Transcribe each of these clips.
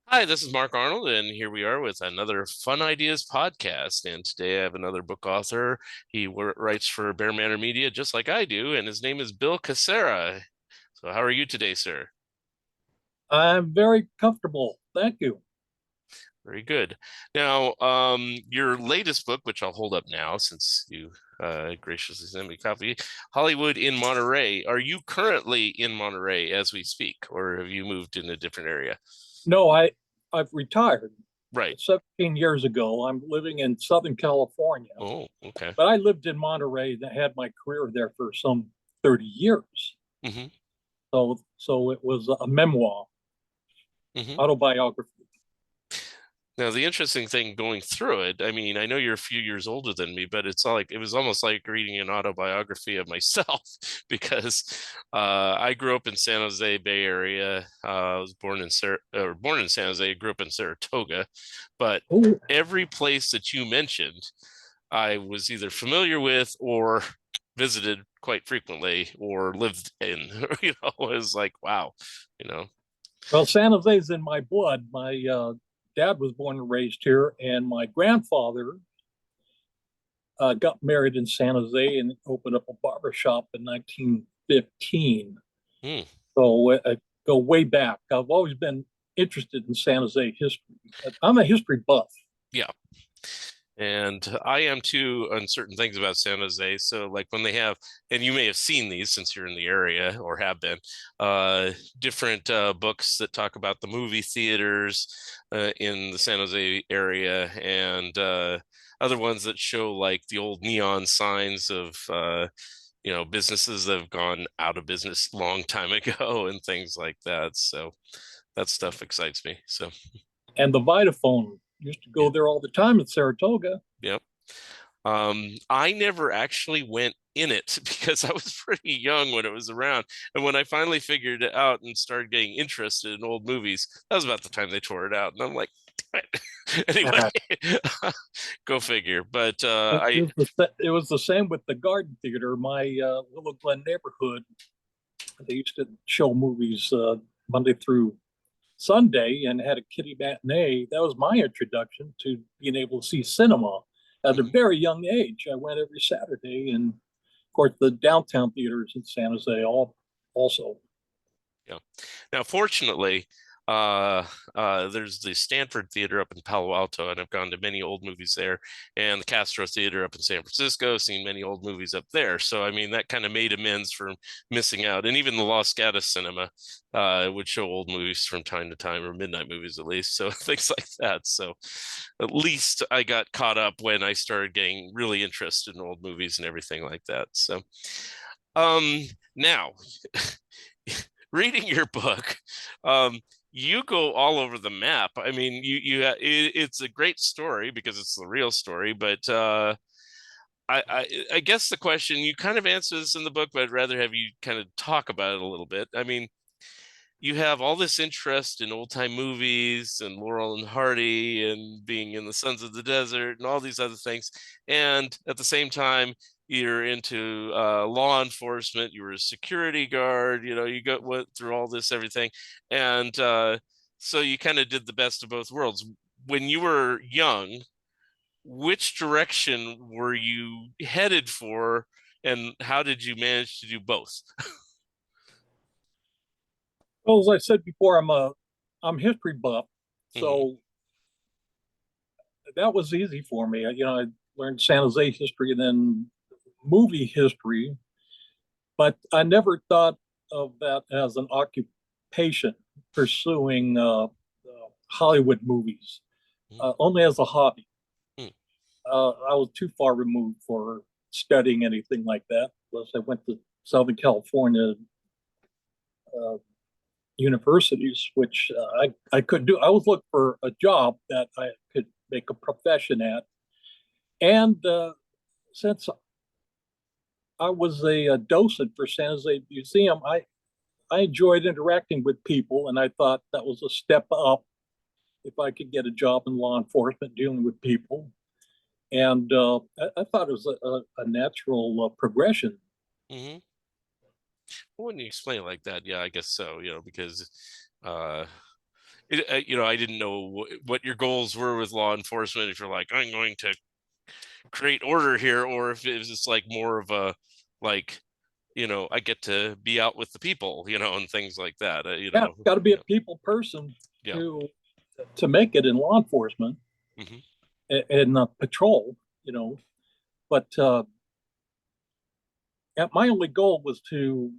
Hi, this is Mark Arnold, and here we are with another Fun Ideas podcast. And today I have another book author. He writes for Bear Manor Media, just like I do, and his name is Bill Cassara. So, how are you today, sir? I'm very comfortable. Thank you. Very good. Now, your latest book, which I'll hold up now since you graciously sent me a copy, Hollywood in Monterey. Are you currently in Monterey as we speak, or have you moved in a different area? No, I've retired Right. 17 years ago. I'm living in Southern California, Oh, okay. but I lived in Monterey and had my career there for some 30 years. hmm So it was a memoir, hmm autobiography. Now, the interesting thing going through it, I mean, I know you're a few years older than me, but it's all like it was almost like reading an autobiography of myself because I grew up in San Jose Bay Area. I was born in San Jose, grew up in Saratoga, but Oh, every place that you mentioned, I was either familiar with or visited quite frequently or lived in. It was like, wow, you know. well, San Jose's in my blood. My dad was born and raised here, and my grandfather got married in San Jose and opened up a barber shop in 1915. Hmm. So I go way back. I've always been interested in San Jose history. I'm a history buff. Yeah. And I am too on certain things about San Jose. So, like when they have, and you may have seen these since you're in the area or have been, different books that talk about the movie theaters in the San Jose area, and other ones that show like the old neon signs of, businesses that have gone out of business long time ago and things like that. So, that stuff excites me. So, And the Vitaphone used to yeah, go there all the time in Saratoga. yeah. I never actually went in it because I was pretty young when it was around. And when I finally figured it out and started getting interested in old movies, that was about the time they tore it out. And I'm like, damn it. Anyway, go figure. But It was the same with the Garden Theater. My Willow Glen neighborhood, they used to show movies Monday through Sunday and had a kiddie matinee. That was my introduction to being able to see cinema at a mhm, very young age. I went every Saturday, and of course, the downtown theaters in San Jose all also. yeah. Now, fortunately, there's the Stanford Theater up in Palo Alto, and I've gone to many old movies there, and the Castro Theater up in San Francisco, seen many old movies up there. So, I mean, that kind of made amends for missing out. And even the Los Gatos Cinema would show old movies from time to time, or midnight movies at least. So, things like that. So, at least I got caught up when I started getting really interested in old movies and everything like that. So, um, now reading your book, um, you go all over the map. I mean, it's a great story because it's the real story, but I guess the question you kind of answer this in the book, but I'd rather have you kind of talk about it a little bit. I mean, you have all this interest in old time movies and Laurel and Hardy and being in the Sons of the Desert and all these other things. And at the same time, you're into law enforcement. You were a security guard. Went through all this everything, and so you kind of did the best of both worlds. When you were young, which direction were you headed for, and how did you manage to do both? Well, as I said before, I'm history buff, hmm so that was easy for me. I learned San Jose history and then movie history, but I never thought of that as an occupation, pursuing Hollywood movies, only as a hobby. I was too far removed for studying anything like that. Plus, I went to Southern California uh, universities, which I couldn't do. I was looking for a job that I could make a profession at. And since I was a docent for San Jose Museum, I enjoyed interacting with people, and I thought that was a step up if I could get a job in law enforcement dealing with people. And I thought it was a natural progression. hmm When you explain it like that, yeah, I guess so, because uh I didn't know what your goals were with law enforcement. If you're like, I'm going to create order here, or if it's just like more of a like, I get to be out with the people, and things like that. Yeah, got to be a people person Yeah. to make it in law enforcement Hmm. and patrol, you know. But my only goal was to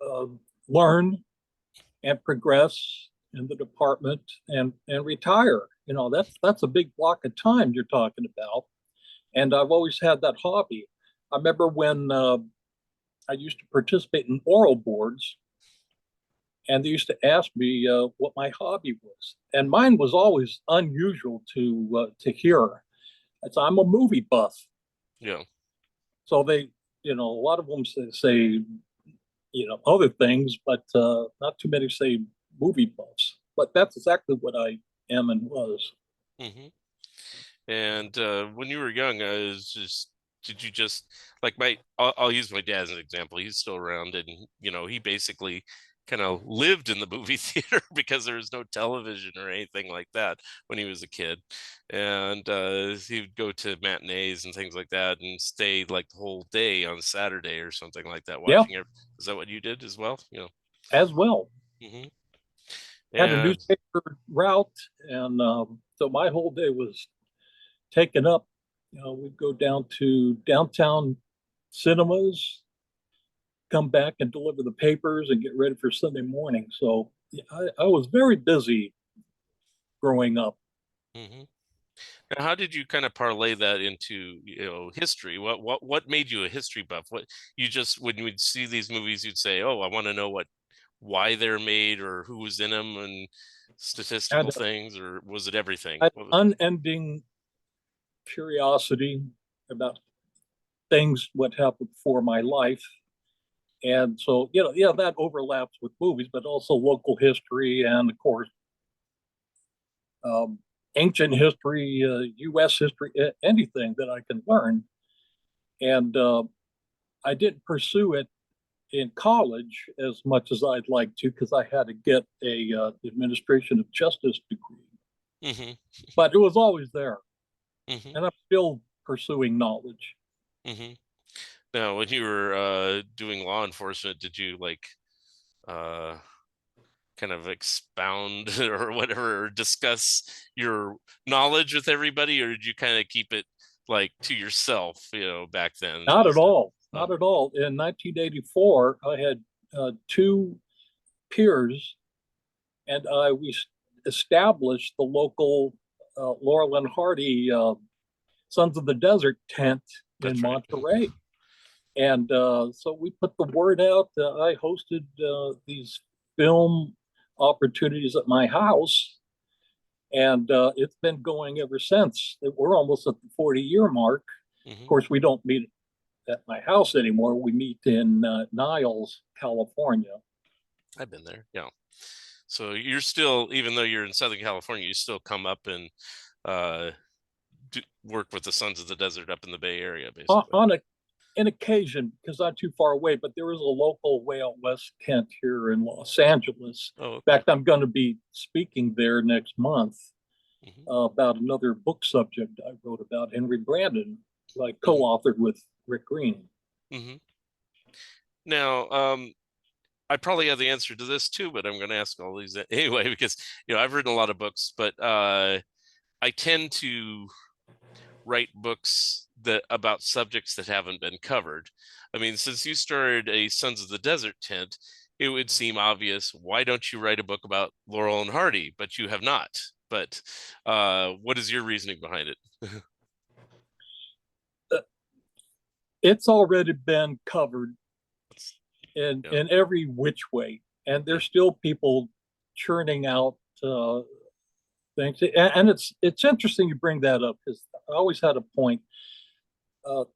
uh, learn and progress in the department and retire. That's a big block of time you're talking about. And I've always had that hobby. I remember when I used to participate in oral boards, and they used to ask me what my hobby was, and mine was always unusual to hear. I'm a movie buff, Yeah. so they, a lot of them say other things, but not too many say movie buffs. But that's exactly what I am and was. Hmm. And when you were young, did you just like I'll use my dad as an example. He's still around, and he basically kind of lived in the movie theater because there was no television or anything like that when he was a kid. And he would go to matinees and things like that and stay like the whole day on Saturday or something like that, Yeah, watching it. Is that what you did as well? as well. Hmm. Had a And newspaper route, and so my whole day was taken up. We'd go down to downtown cinemas, come back and deliver the papers and get ready for Sunday morning. So yeah, I was very busy growing up. mhm. Now, how did you kind of parlay that into, history? What made you a history buff? What you just when you would see these movies, you'd say, "Oh, I want to know why they're made or who was in them and statistical Had things," or was it everything? an unending curiosity about things, what happened before my life. And so, yeah, that overlaps with movies, but also local history and, of course, um, ancient history, U.S. history, anything that I can learn. And I didn't pursue it in college as much as I'd like to because I had to get a administration of justice degree. Hmm. But it was always there, Hmm. and I'm still pursuing knowledge. Hmm. Now, when you were doing law enforcement, did you like uh, kind of expound or whatever, or discuss your knowledge with everybody, or did you kind of keep it like to yourself, back then? Not at all. Oh, Not at all. In 1984, I had two peers, and we established the local Laurel and Hardy Sons of the Desert tent in that's right. Monterey. And so we put the word out. I hosted these film opportunities at my house, and it's been going ever since. We're almost at the 40-year mark. Of Hmm. course, we don't meet at my house anymore. We meet in Niles, California. I've been there. Yeah. So you're still, even though you're in Southern California, you still come up and uh, work with the Sons of the Desert up in the Bay Area, basically. On an occasion, because not too far away, but there is a local way out west tent here in Los Angeles. Oh, In okay. fact, I'm going to be speaking there next month Hmm. about another book subject I wrote about Henry Brandon, like Hmm. co-authored with Rick Green. Hmm. Now, I probably have the answer to this too, but I'm going to ask all these anyway because I've written a lot of books, but I tend to write books that about subjects that haven't been covered. I mean, since you started a Sons of the Desert tent, it would seem obvious. Why don't you write a book about Laurel and Hardy? But you have not. But what is your reasoning behind it? It's already been covered Yeah. in every which way, and Yeah. there's still people churning out things. And it's interesting you bring that up because I always had a point.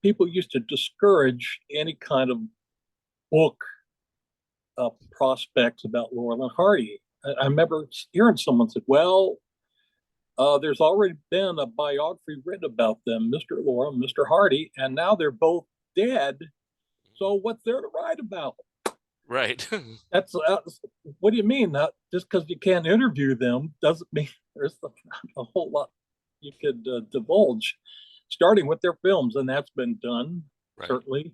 People used to discourage any kind of book prospects about Laurel and Hardy. I remember hearing someone said, "Well, there's already been a biography written about them, Mr. Laurel, Mr. Hardy, and now they're both dead. So what's there to write about?" Right. That's what do you mean? That just because you can't interview them doesn't mean there's not a whole lot you could divulge, starting with their films, and that's been done Right. certainly.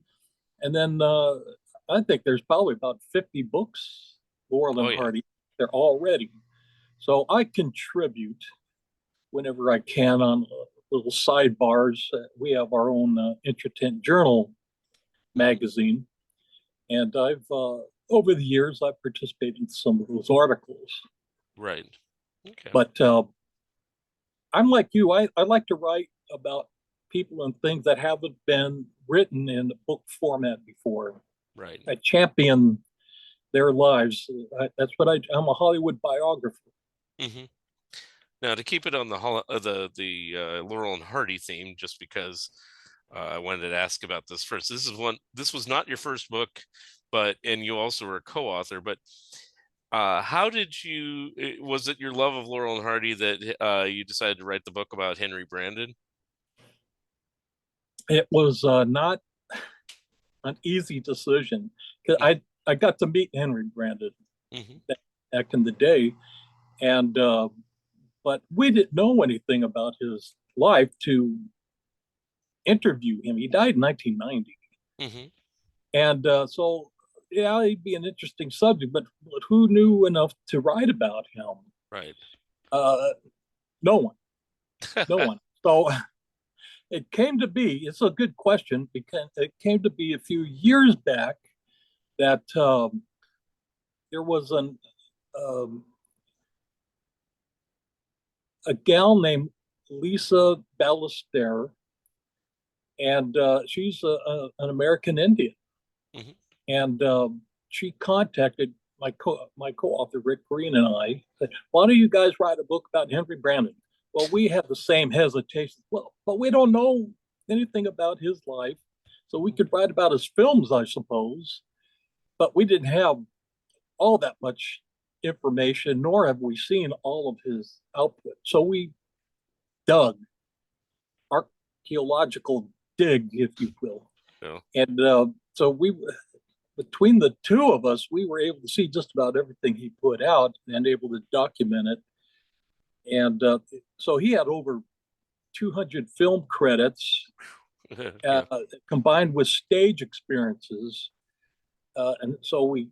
And then I think there's probably about 50 books, Laurel Oh and yeah. Hardy. They're already. So I contribute whenever I can on little sidebars. We have our own Introtent Journal Mhm. magazine, and I've over the years I've participated in some of those articles. Right. Okay. But I'm like you. I like to write about people and things that haven't been written in book format before. Right. I champion their lives. That's what I'm a Hollywood biographer. Hmm. Now, to keep it on the Laurel and Hardy theme, just because I wanted to ask about this first. This is one. This was not your first book, but and you also were a co-author. But how did you? Was it your love of Laurel and Hardy that you decided to write the book about Henry Brandon? It was not an easy decision because Mm-hmm. I got to meet Henry Brandon Mm-hmm. back in the day, and but we didn't know anything about his life to interview him. He died in 1990, Mm-hmm. and so yeah, he'd be an interesting subject. But who knew enough to write about him? Right. Uh, no one, no one. So it came to be. It's a good question because it came to be a few years back that there was um, a gal named Lisa Ballester, and she's an American Indian. Mm-hmm. And she contacted my co-author Rick Green and I. Said, "Why don't you guys write a book about Henry Brandon?" Well, we have the same hesitation. Well, but we don't know anything about his life, so we could write about his films, I suppose. But we didn't have all that much information, nor have we seen all of his output. So we dug archaeological dig, if you will. So, And so between the two of us, we were able to see just about everything he put out and able to document it. And so he had over 200 film credits yeah. combined with stage experiences. And so we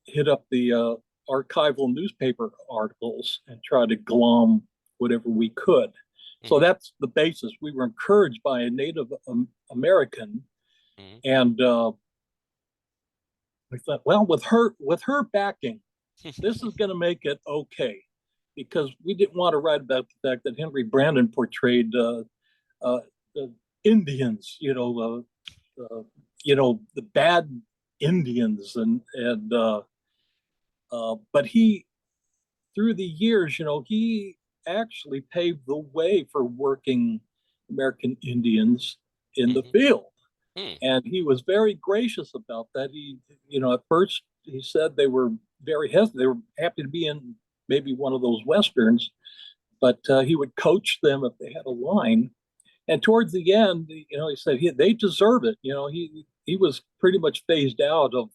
hit up the archival newspaper articles and tried to glom whatever we could. So Mm-hmm. that's the basis. We were encouraged by a Native American, Mm-hmm. and we thought, well, with her backing, this is going to make it okay, because we didn't want to write about the fact that Henry Brandon portrayed uh, Indians, the bad Indians, and but he through the years, he actually paved the way for working American Indians in the Mm-hmm. field. Mm. And he was very gracious about that. At first he said they were very hesitant. They were happy to be in maybe one of those westerns, but he would coach them if they had a line. And towards the end, he said they deserve it. He was pretty much phased out of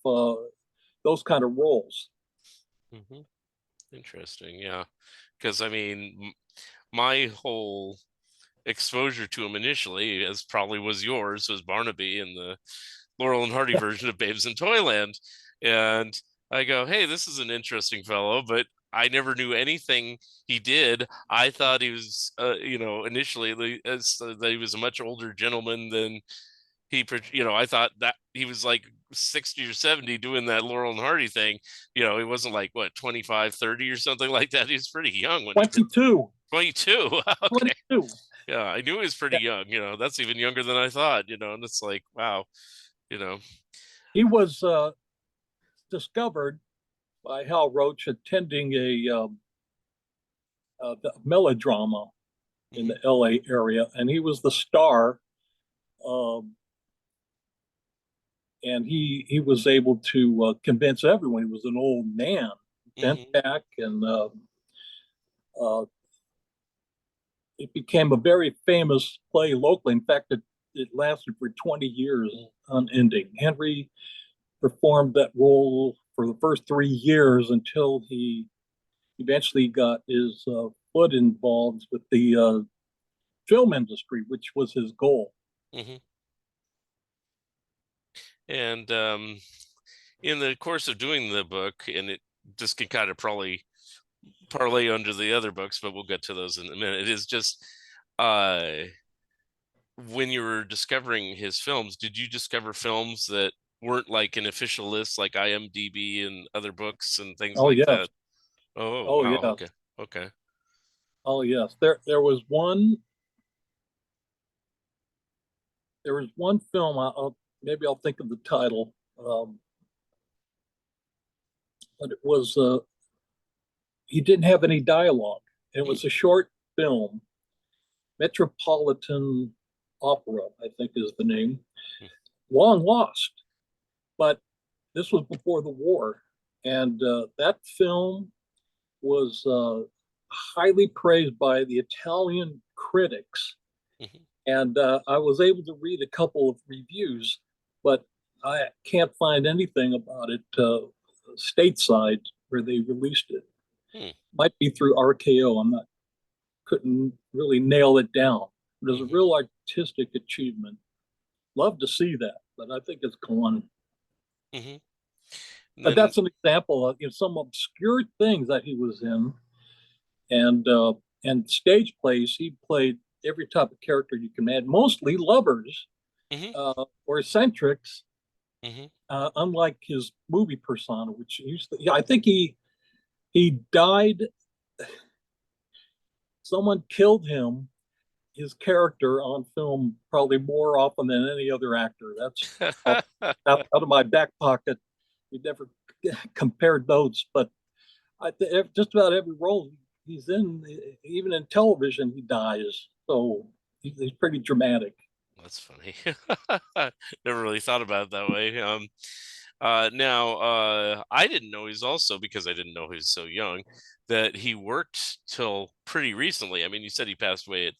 those kind of roles. Mm-hmm. Interesting. Yeah. Because I mean, my whole exposure to him initially, as probably was yours, was Barnaby and the Laurel and Hardy version of Babes in Toyland. And I go, hey, this is an interesting fellow, but I never knew anything he did. I thought he was, initially that he was a much older gentleman than I thought that he was like 60 or 70 doing that Laurel and Hardy thing. He wasn't like what, 25, 30 or something like that. He was pretty young when he did 22, 22. Okay. 22. Yeah, I knew he was pretty Yeah. young. That's even younger than I thought. And it's like, wow. You know. He was discovered by Hal Roach attending the melodrama in Hmm. the LA area, and he was the star. Um, and he was able to convince everyone. He was an old man, bent Hmm. back, and uh, it became a very famous play locally. In fact, it lasted for 20 years unending. Henry performed that role for the first 3 years until he eventually got his foot involved with the film industry, which was his goal. Hmm. And in the course of doing the book, and this can kind of probably parlay under the other books, but we'll get to those in a minute. It is just uh, when you were discovering his films, did you discover films that weren't like an official list, like IMDb and other books and things Oh like yes, that? Oh, oh wow. yes, Okay. Okay. oh yes. There was one. There was one film. Maybe I'll think of the title. But it was he didn't have any dialogue. It Hmm. was a short film, Metropolitan Opera, I think is the name. Long lost, but this was before the war, and that film was highly praised by the Italian critics. Hmm. And I was able to read a couple of reviews, but I can't find anything about it stateside where they released it. Hmm. Might be through RKO. I'm not couldn't really nail it down. It was a Hmm. real artistic achievement. Love to see that, but I think it's gone. Hmm. But Then. that's an example of some obscure things that he was in, and stage plays. He played every type of character you can imagine, mostly lovers Hmm. or eccentrics. Hmm. Unlike his movie persona, which used to, yeah, I think he died. Someone killed him, his character on film, probably more often than any other actor. That's out of my back pocket. We never compared those, but just about every role he's in, even in television, he dies. So he's pretty dramatic. That's funny. Never really thought about it that way. Now, I didn't know he's also, because I didn't know he was so young, that he worked till pretty recently. I mean, you said he passed away at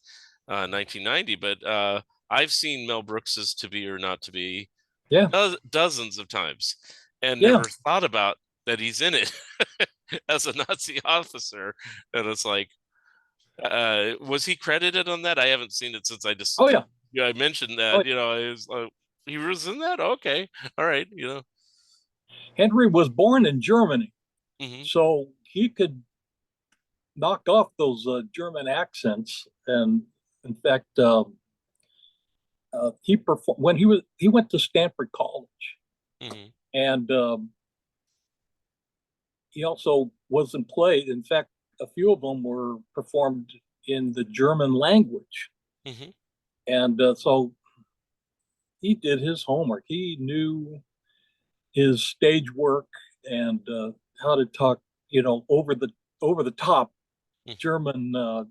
1990, but I've seen Mel Brooks's To Be or Not to Be Yeah, dozens of times and yeah. never thought about that he's in it as a Nazi officer. And it's like, was he credited on that? I haven't seen it since I Oh just yeah. yeah, I mentioned Oh, that. I was like, he was in that. Okay, all right. Henry was born in Germany, Hmm. so he could knock off those German accents. And in fact, he performed when he went to Stanford College, Hmm. and he also was in play. In fact, a few of them were performed in the German language, Hmm. and so he did his homework. He knew his stage work and how to talk, over the top German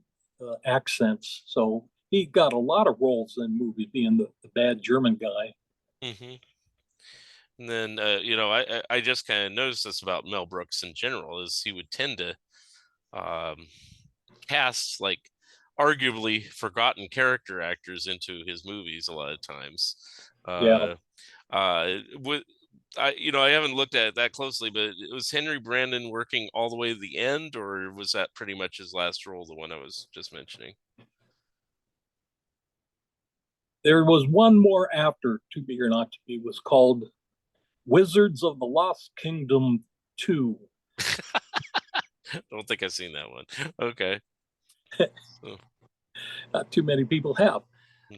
accents. So he got a lot of roles in movies, being the bad German guy. Hmm. And then I just kind of noticed this about Mel Brooks in general is he would tend to um, cast like arguably forgotten character actors into his movies a lot of times. Yeah, Uh, with I haven't looked at it that closely, but was Henry Brandon working all the way to the end, or was that pretty much his last role, the one I was just mentioning? there was one more after To Be or Not to Be. Was called Wizards of the Lost Kingdom 2. I don't think I've seen that one. Okay. Oh, Not too many people have,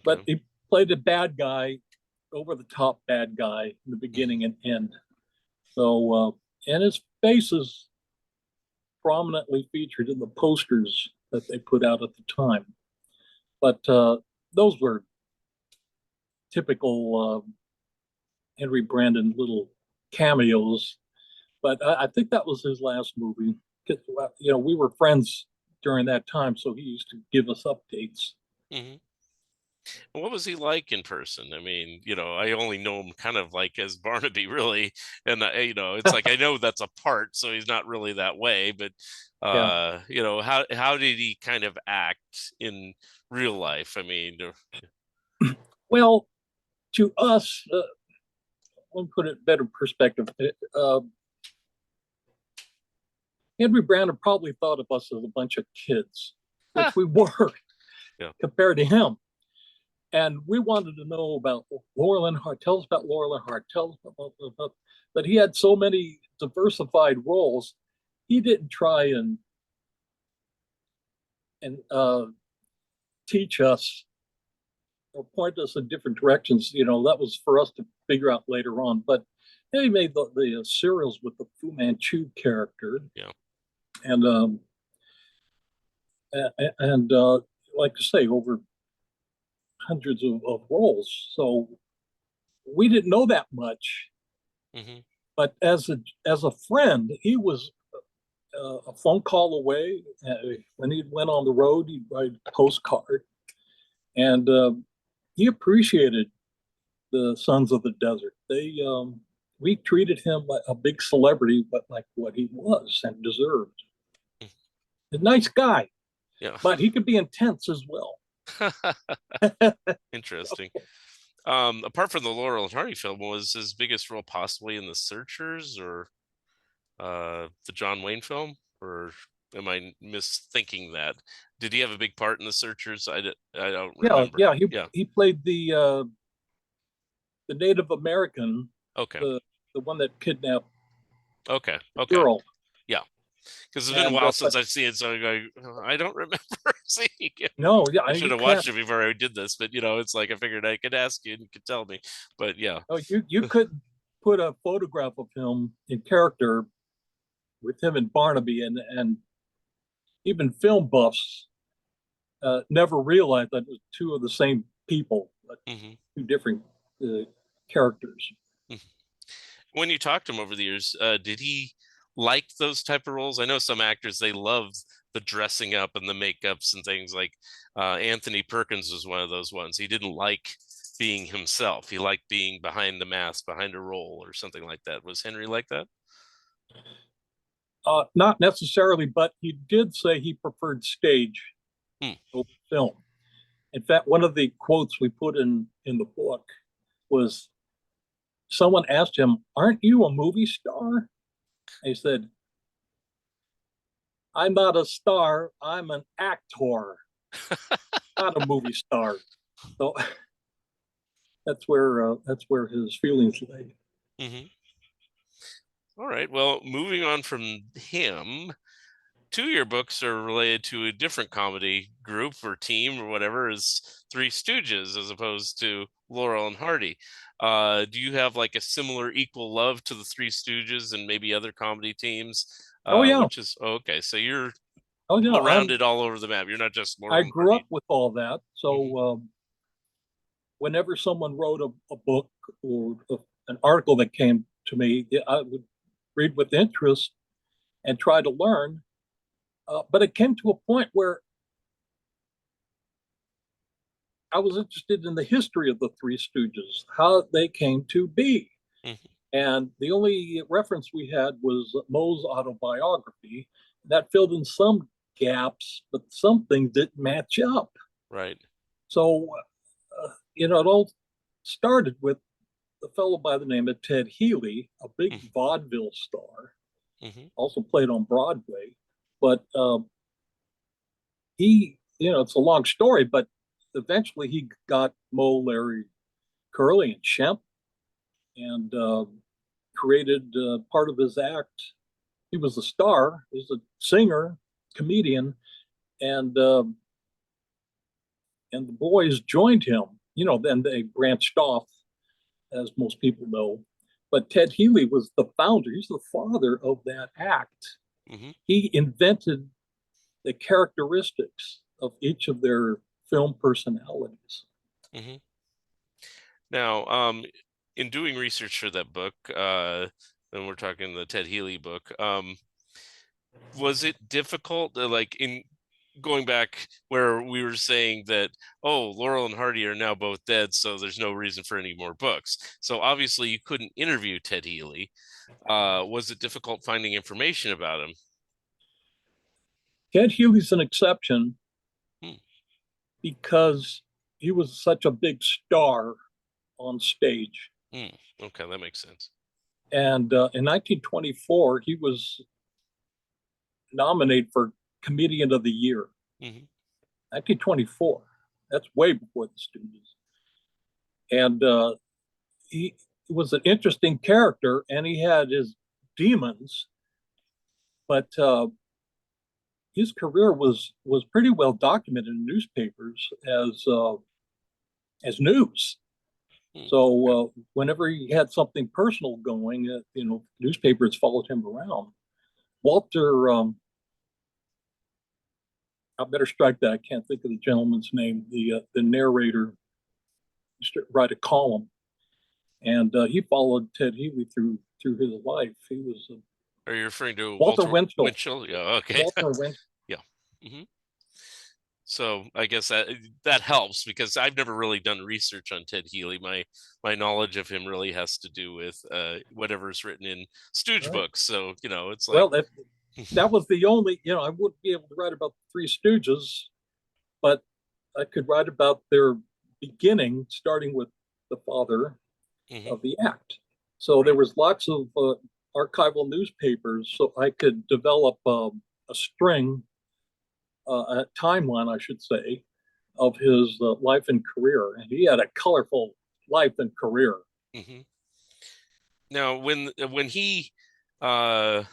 but okay. he played a bad guy, over the top bad guy in the Hmm. beginning and end. So, and his face is prominently featured in the posters that they put out at the time. But those were typical Henry Brandon little cameos. But I think that was his last movie. We were friends during that time, so he used to give us updates. Hmm. What was he like in person? I mean, I only know him kind of like as Barnaby, really, and it's like I know that's a part, so he's not really that way. But Yeah. how did he kind of act in real life? I mean, Well, to us, let me put it in better perspective. Henry Brandon probably thought of us as a bunch of kids, which Ah, we were yeah. compared to him. And we wanted to know about Laurel and Hart. Tell us about Laurel and Hart. Tell us about. But he had so many diversified roles. He didn't try and teach us or point us in different directions. That was for us to figure out later on. But he made the serials with the Fu Manchu character, Yeah. and and like I say, over hundreds of roles. So we didn't know that much. Hmm. But as a friend, he was a phone call away. When he went on the road, he'd write a postcard, and he appreciated the Sons of the Desert. We treated him like a big celebrity, but like what he was and deserved. A nice guy, Yeah. but he could be intense as well. Interesting. Apart from the Laurel and Hardy film, was his biggest role possibly in The Searchers or the John Wayne film? Or am I misthinking that? Did he have a big part in The Searchers? I don't Yeah, remember. yeah. He Yeah. he played the Native American, Okay. the one that kidnapped Okay. the Okay. girl, Yeah. Because it's been a and while but since I've seen it, so I don't remember seeing it. no, yeah, I should you have can't. watched it before I did this, but it's like I figured I could ask you and you could tell me. But yeah. Oh, you couldn't put a photograph of him in character with him and Barnaby, and even film buffs never realized that it was two of the same people, but Hmm. two different uh, characters. When you talked to him over the years, did he like those type of roles? I know some actors they love the dressing up and the makeups and things like Anthony Perkins was one of those ones. He didn't like being himself. He liked being behind the mask, behind a role or something like that. Was Henry like that? Not necessarily, but he did say he preferred stage Hmm. over film. In fact, one of the quotes we put in the book was someone asked him, "Aren't you a movie star?" And he said, "I'm not a star. I'm an actor, not a movie star." So that's where his feelings lay. Hmm. All right. Well, moving on from him, two of your books are related to a different comedy group or team or whatever is Three Stooges as opposed to Laurel and Hardy. Do you have like a similar equal love to the Three Stooges and maybe other comedy teams? Oh yeah, Which is okay. So you're oh yeah. well rounded all over the map. You're not just I Laurel and grew up Hardy. with all that, Hmm. so whenever someone wrote a book or an article that came to me, yeah, I would read with interest and try to learn. But it came to a point where I was interested in the history of the Three Stooges, how they came to be. Hmm. And the only reference we had was Moe's autobiography that filled in some gaps, but some things didn't match up. Right. So, it all started with a fellow by the name of Ted Healy, a big Hmm. vaudeville star, Hmm. also played on Broadway. But it's a long story, but eventually he got Moe, Larry, Curly, and Shemp, and created part of his act. He was a star. He was a singer, comedian, and uh, and the boys joined him. Then they branched off, as most people know. But Ted Healy was the founder. He's the father of that act. Hmm. He invented the characteristics of each of their film personalities. Hmm. Now, in doing research for that book, and we're talking the Ted Healy book, was it difficult, like in going back where we were saying that, oh, Laurel and Hardy are now both dead, so there's no reason for any more books. So obviously you couldn't interview Ted Healy. Was it difficult finding information about him? Ted Healy's an exception Hmm. because he was such a big star on stage. Hmm. Okay, that makes sense. And in 1924, he was nominated for Comedian of the Year, Hmm. 1924. That's way before the Stooges. And he was an interesting character, and he had his demons, but his career was pretty well documented in newspapers as news. So whenever he had something personal going, newspapers followed him around. Walter, I better strike that. I can't think of the gentleman's name. The narrator used to write a column, and he followed Ted Healy through his life. He was Are you referring to Walter Walter Winchell. Winchell? Yeah. Okay. Walter Winchell. Yeah. Hmm. So I guess that helps because I've never really done research on Ted Healy. My knowledge of him really has to do with whatever's written in Stooge Right. books. So it's like, Well, that was the only. I wouldn't be able to write about the Three Stooges, but I could write about their beginning, starting with the father hmm, of the act. So there right. was lots of archival newspapers, so I could develop a string, a timeline, I should say, of his life and career. And he had a colorful life and career. Hmm. Now, when he uh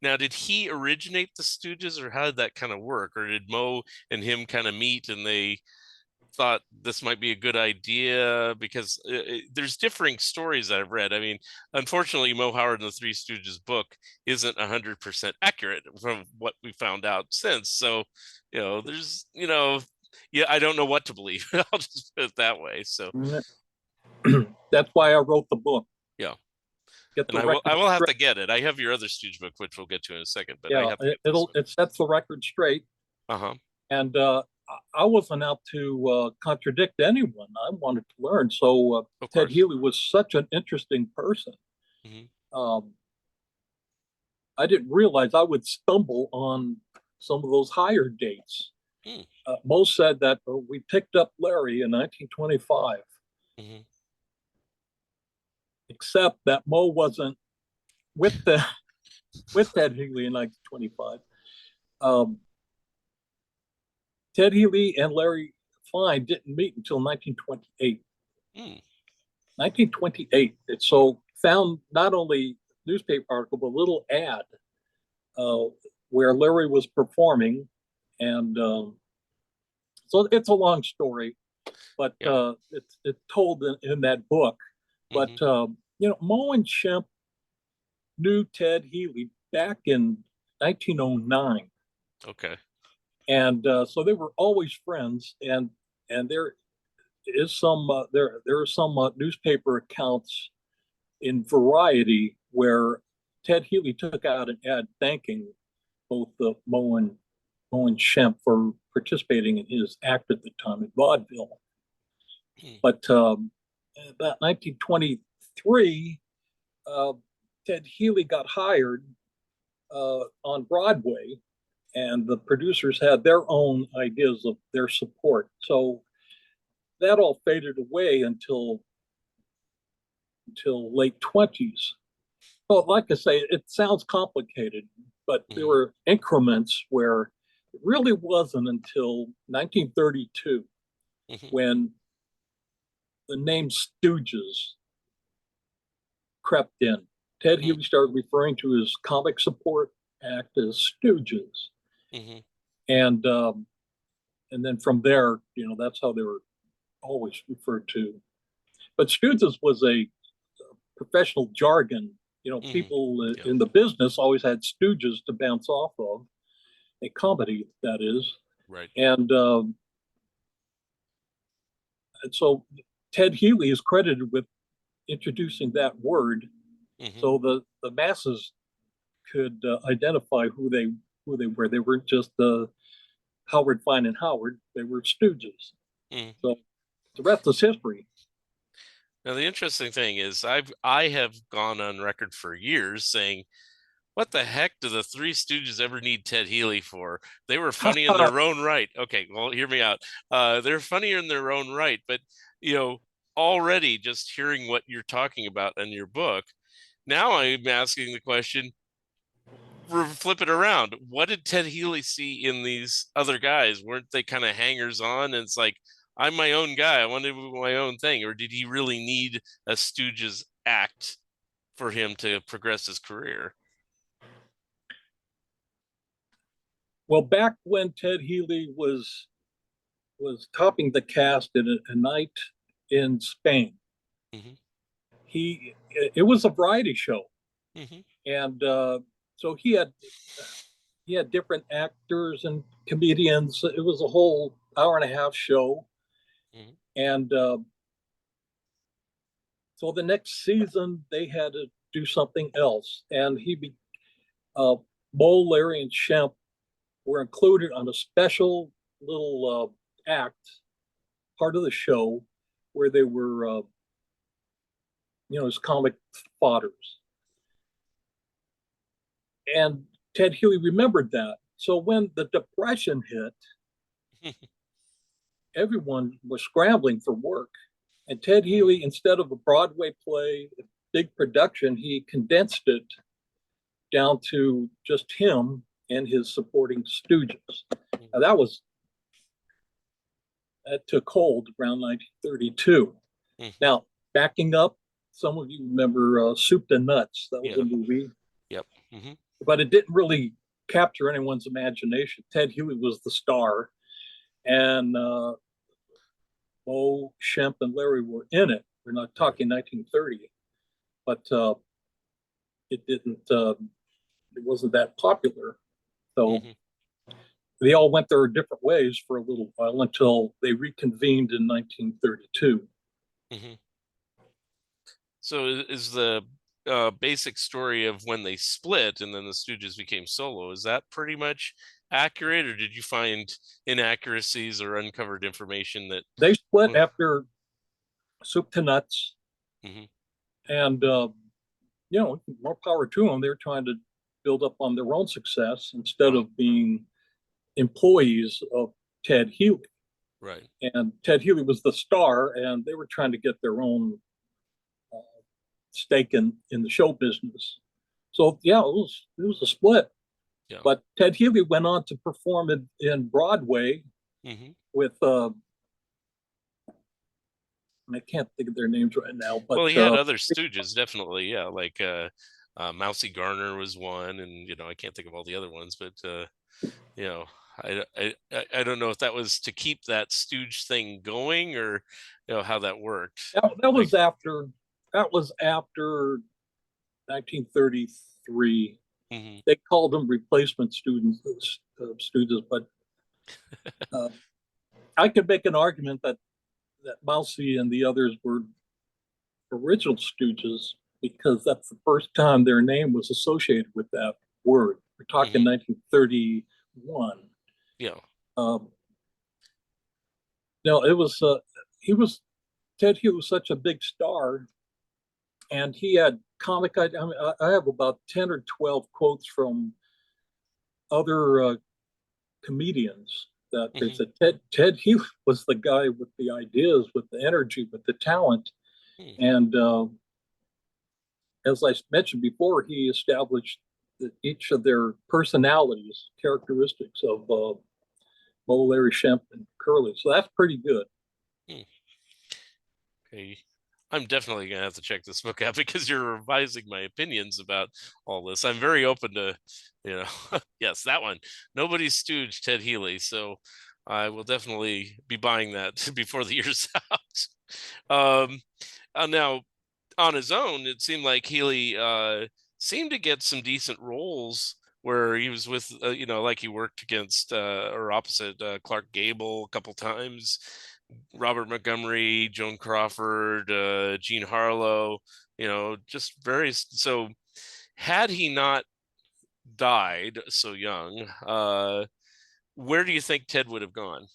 now did he originate the Stooges, or how did that kind of work? Or did Mo and him kind of meet and they thought this might be a good idea? Because there's differing stories that I've read. I mean, unfortunately, Mo Howard and the Three Stooges book isn't 100% accurate from what we found out since. So, there's, yeah, I don't know what to believe. I'll just put it that way. So, That's why I wrote the book. yeah. Get And the I record will have straight. to get it. I have your other Stooge book, which we'll get to in a second, but I Yeah, have to get this it sets the record straight. one. Uh-huh. And I wasn't out to contradict anyone. I wanted to learn. So Of Ted course. Healy was such an interesting person. Hmm. Um, I didn't realize I would stumble on some of those higher dates. Hmm. Mo said that we picked up Larry in 1925, Hmm. except that Mo wasn't with the with Ted Healy in 1925. Um, Ted Healy and Larry Fine didn't meet until 1928. Hmm. 1928. It's so found not only newspaper article but a little ad uh, where Larry was performing, and so it's a long story, but Yeah. it's told in that book. But Hmm. Mo and Shemp knew Ted Healy back in 1909, Okay. and so they were always friends. And there is some there are some newspaper accounts in Variety where Ted Healy took out an ad thanking both Mo and Shemp for participating in his act at the time in vaudeville. Hmm. But about 1923, uh, Ted Healy got hired on Broadway, and the producers had their own ideas of their support. So that all faded away until late 20s. Well, like I say, it sounds complicated, but there Hmm. were increments where it really wasn't until 1932 Hmm. when the name Stooges crept in. Ted Hmm. Healy started referring to his comic support act as Stooges, Hmm. and and then from there, that's how they were always referred to. But Stooges was a professional jargon. Hmm. People Yeah. in the business always had stooges to bounce off of, a comedy that is, Right. and so Ted Healy is credited with introducing that word, Hmm. so the masses could identify who they were. They weren't just Howard Fine and Howard; they were stooges. Hmm. So the rest is history. Now the interesting thing is I have gone on record for years saying, what the heck do the Three Stooges ever need Ted Healy for? They were funny in their own right. Okay, well, hear me out. They're funnier in their own right, but you know, already just hearing what you're talking about in your book, now I'm asking the question, flip it around. What did Ted Healy see in these other guys? Weren't they kind of hangers on? And it's like, I'm my own guy. I want to do my own thing. Or did he really need a Stooges act for him to progress his career? Well, back when Ted Healy was topping the cast in a night in Spain, Mm-hmm. he it was a variety show, Mm-hmm. and so he had different actors and comedians. It was a whole hour and a half show, Mm-hmm. and so the next season they had to do something else, and uh, Mo, Larry, and Shemp were included on a special little act, part of the show, where they were, as comic fodders. And Ted Healy remembered that. So when the Depression hit, everyone was scrambling for work. And Ted Healy, instead of a Broadway play, a big production, he condensed it down to just him and his supporting stooges. Now that took hold around 1932. Mm-hmm. Now, backing up, some of you remember Soup to Nuts. That was Yeah. a movie. Yep. Mm-hmm. But it didn't really capture anyone's imagination. Ted Healy was the star, and Bo, Shemp, and Larry were in it. We're not talking 1930, but it didn't. It wasn't that popular. So Mm-hmm. they all went their different ways for a little while until they reconvened in 1932. Mm-hmm. So is the basic story of when they split and then the Stooges became solo, is that pretty much accurate, or did you find inaccuracies or uncovered information that? They split after Soup to Nuts, Mm-hmm. and more power to them. They're trying to build up on their own success instead Right. of being employees of Ted Healy. Right. And Ted Healy was the star, and they were trying to get their own stake in the show business. So yeah, it was a split. Yeah. But Ted Healy went on to perform in Broadway Mm-hmm. with I can't think of their names right now, but Well, he had other Stooges, definitely. Yeah, like Mousy Garner was one, and I can't think of all the other ones, but you know, I don't know if that was to keep that Stooge thing going, or how that worked. that Like, was after 1933. mm-hmm. They called them replacement students, but uh, I could make an argument that Mousy and the others were original Stooges because that's the first time their name was associated with that word. We're talking Mm-hmm. 1931. Yeah. Um, no, it was he was Ted Hughes was such a big star, and he had I have about 10 or 12 quotes from other comedians that they Mm-hmm. said Ted Hughes was the guy with the ideas, with the energy, with the talent, Hmm. and as I mentioned before, he established each of their personalities, characteristics of Mo, Larry, Shemp, and Curly. So that's pretty good. Hmm. Okay. I'm definitely gonna have to check this book out because you're revising my opinions about all this. I'm very open to, yes, that one. Nobody's stooge Ted Healy, so I will definitely be buying that before the year's out. Now, on his own, it seemed like Healy seemed to get some decent roles where he was with, like he worked against or opposite Clark Gable a couple times, Robert Montgomery, Joan Crawford, Jean Harlow, just various. So, had he not died so young, where do you think Ted would have gone?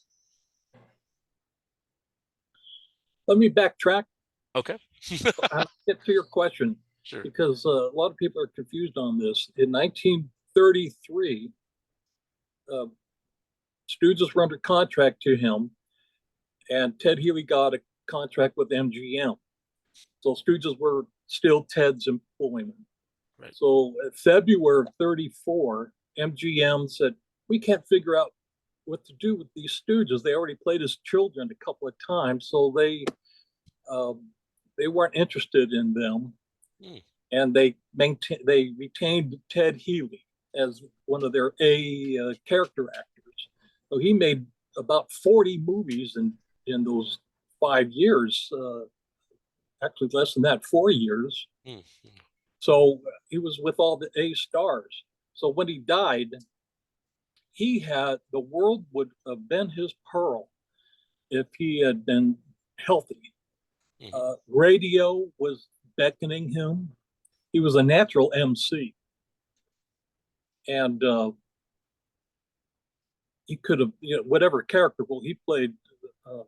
Let me backtrack. Okay. I'll get to your question Sure. because a lot of people are confused on this. In 1933, uh, Stooges were under contract to him, and Ted Healy got a contract with MGM. So Stooges were still Ted's employment. Right. So in February of 34, MGM said, we can't figure out what to do with these Stooges. They already played as children a couple of times, so they weren't interested in them, Mm. and they retained Ted Healy as one of their character actors. So he made about 40 movies in those 5 years. Actually, less than that, 4 years. Mm. So he was with all the A stars. So when he died, he had the world would have been his pearl if he had been healthy. Mm. Radio was beckoning him. He was a natural MC, and he could have, whatever character role he played, a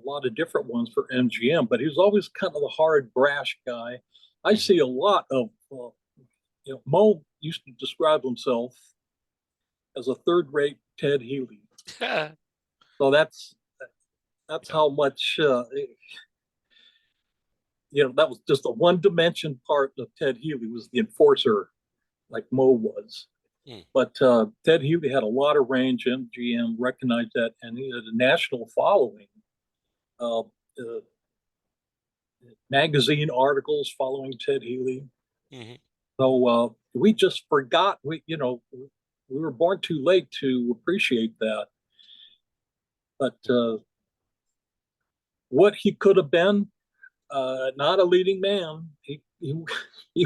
lot of different ones for MGM. But he was always kind of the hard, brash guy. I Mm. see a lot of, Mo used to describe himself as a third-rate Ted Healy. Yeah. So that's how much that was just a one dimension part of Ted Healy was the enforcer, like Mo was. Mm. But Ted Healy had a lot of range. MGM recognized that, and he had a national following. Uh, uh, Magazine articles following Ted Healy. Mm-hmm. So we just forgot. We were born too late to appreciate that. But what he could have been, not a leading man. He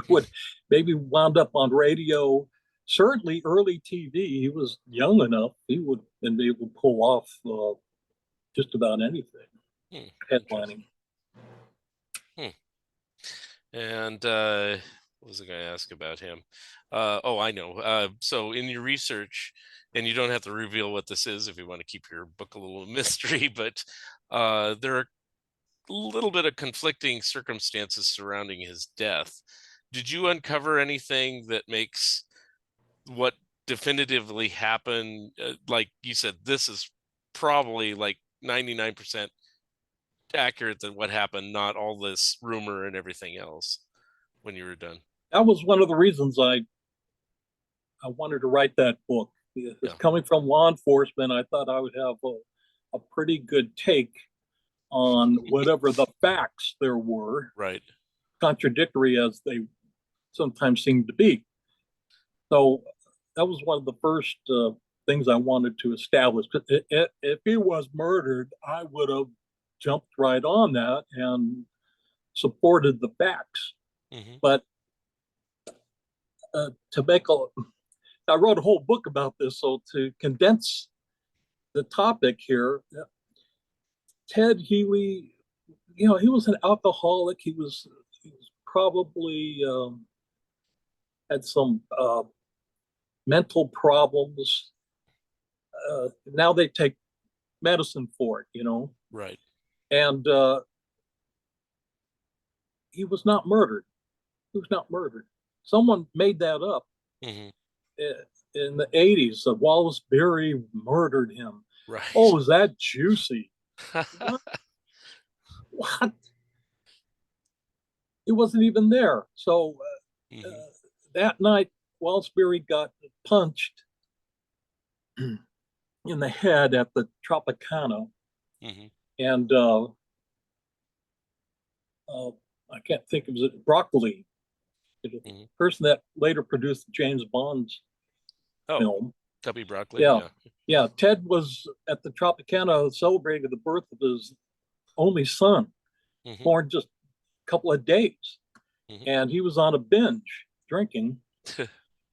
would maybe wound up on radio. Certainly, early TV. He was young enough. He would have been able to pull off just about anything. Mm. Interesting. Headlining. Hmm. And what was I going to ask about him? Oh, I know. So in your research, and you don't have to reveal what this is if you want to keep your book a little mystery, but there are a little bit of conflicting circumstances surrounding his death. Did you uncover anything that makes what definitively happened? Like you said, this is probably like 99% accurate than what happened, not all this rumor and everything else when you were done. That was one of the reasons I wanted to write that book. It's Yeah. coming from law enforcement. I thought I would have a pretty good take on whatever the facts there were, Right. contradictory as they sometimes seem to be. So that was one of the first things I wanted to establish. If he was murdered, I would have jumped right on that and supported the facts. Mm-hmm. But I wrote a whole book about this. So to condense the topic here, Ted Healy, he was an alcoholic. He was probably had some mental problems. Now they take medicine for it. Right. And he was not murdered. He was not murdered. Someone made that up Mm-hmm. in the 80s. Wallace Beery murdered him. Right. Oh, is that juicy? What? What? He wasn't even there. So Mm-hmm. that night, Wallace Beery got punched in the head at the Tropicana. Mm-hmm. And I can't think of it, Broccoli, the Mm-hmm. person that later produced James Bond's Oh, film. Tubby Broccoli. Yeah, Yeah. yeah. Ted was at the Tropicana celebrating the birth of his only son, Mm-hmm. born just a couple of days, Mm-hmm. and he was on a binge drinking.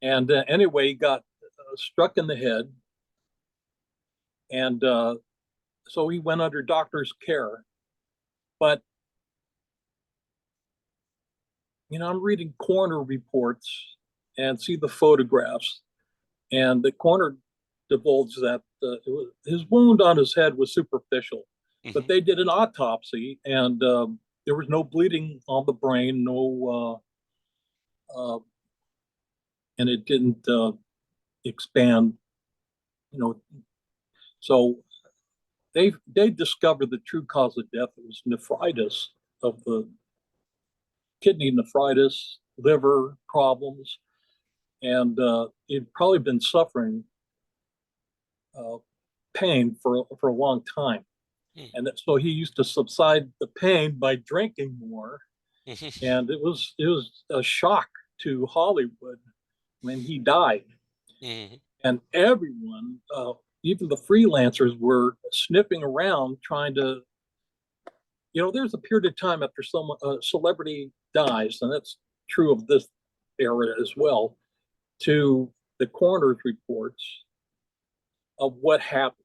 And anyway, he got struck in the head, and so he went under doctor's care. But I'm reading coroner reports and see the photographs, and the coroner divulged that his wound on his head was superficial, Mm-hmm. but they did an autopsy, and there was no bleeding on the brain, no, and it didn't expand. You know, so they discovered the true cause of death. It was nephritis of the kidney nephritis, liver problems, and he'd probably been suffering uh, pain for a long time. And so he used to subside the pain by drinking more. And it was a shock to Hollywood when he died. And everyone, even the freelancers, were sniffing around trying to, there's a period of time after some celebrity dies, and that's true of this era as well, to the coroner's reports of what happened.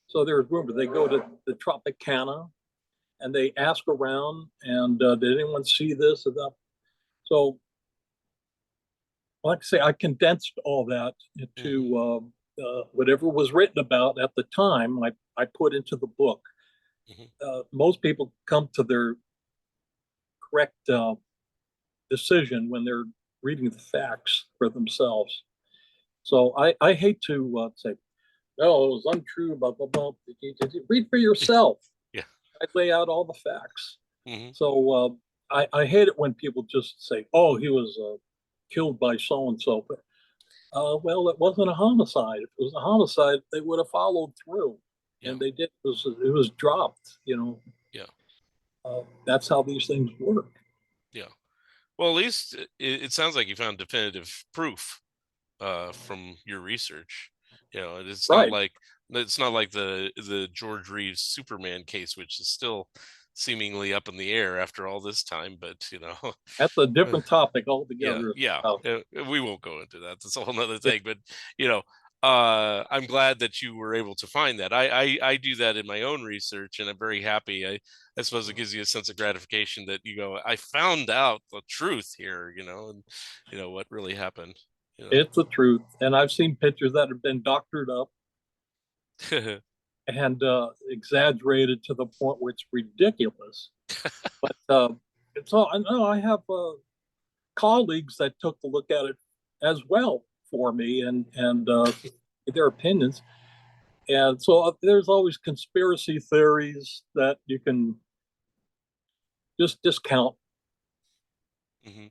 So there's rumors. They go to the Tropicana and they ask around, and did anyone see this? So, like I say, I condensed all that into whatever was written about at the time. I put into the book. Most people come to their correct decision when they're reading the facts for themselves. So I hate to say, no, it was untrue, blah, blah, blah. Read for yourself. Yeah. I lay out all the facts. Mm-hmm. So I hate it when people just say, oh, he was killed by so-and-so. But, well, it wasn't a homicide. If it was a homicide, they would have followed through. Yeah. And they did. It was dropped, Yeah. That's how these things work. Yeah. Well, at least it sounds like you found definitive proof from your research. It's Right. not like the George Reeves Superman case, which is still seemingly up in the air after all this time. But That's a uh, different topic yeah, altogether. yeah, we won't go into that. That's a whole nother Yeah. thing. But I'm glad that you were able to find that. I do that in my own research, and I'm very happy. I suppose it gives you a sense of gratification that you go, I found out the truth here, and what really happened. It's the truth. And I've seen pictures that have been doctored up and exaggerated to the point where it's ridiculous. But it's all I know. I have colleagues that took a look at it as well for me and their opinions. And so there's always conspiracy theories that you can just discount. Mm-hmm.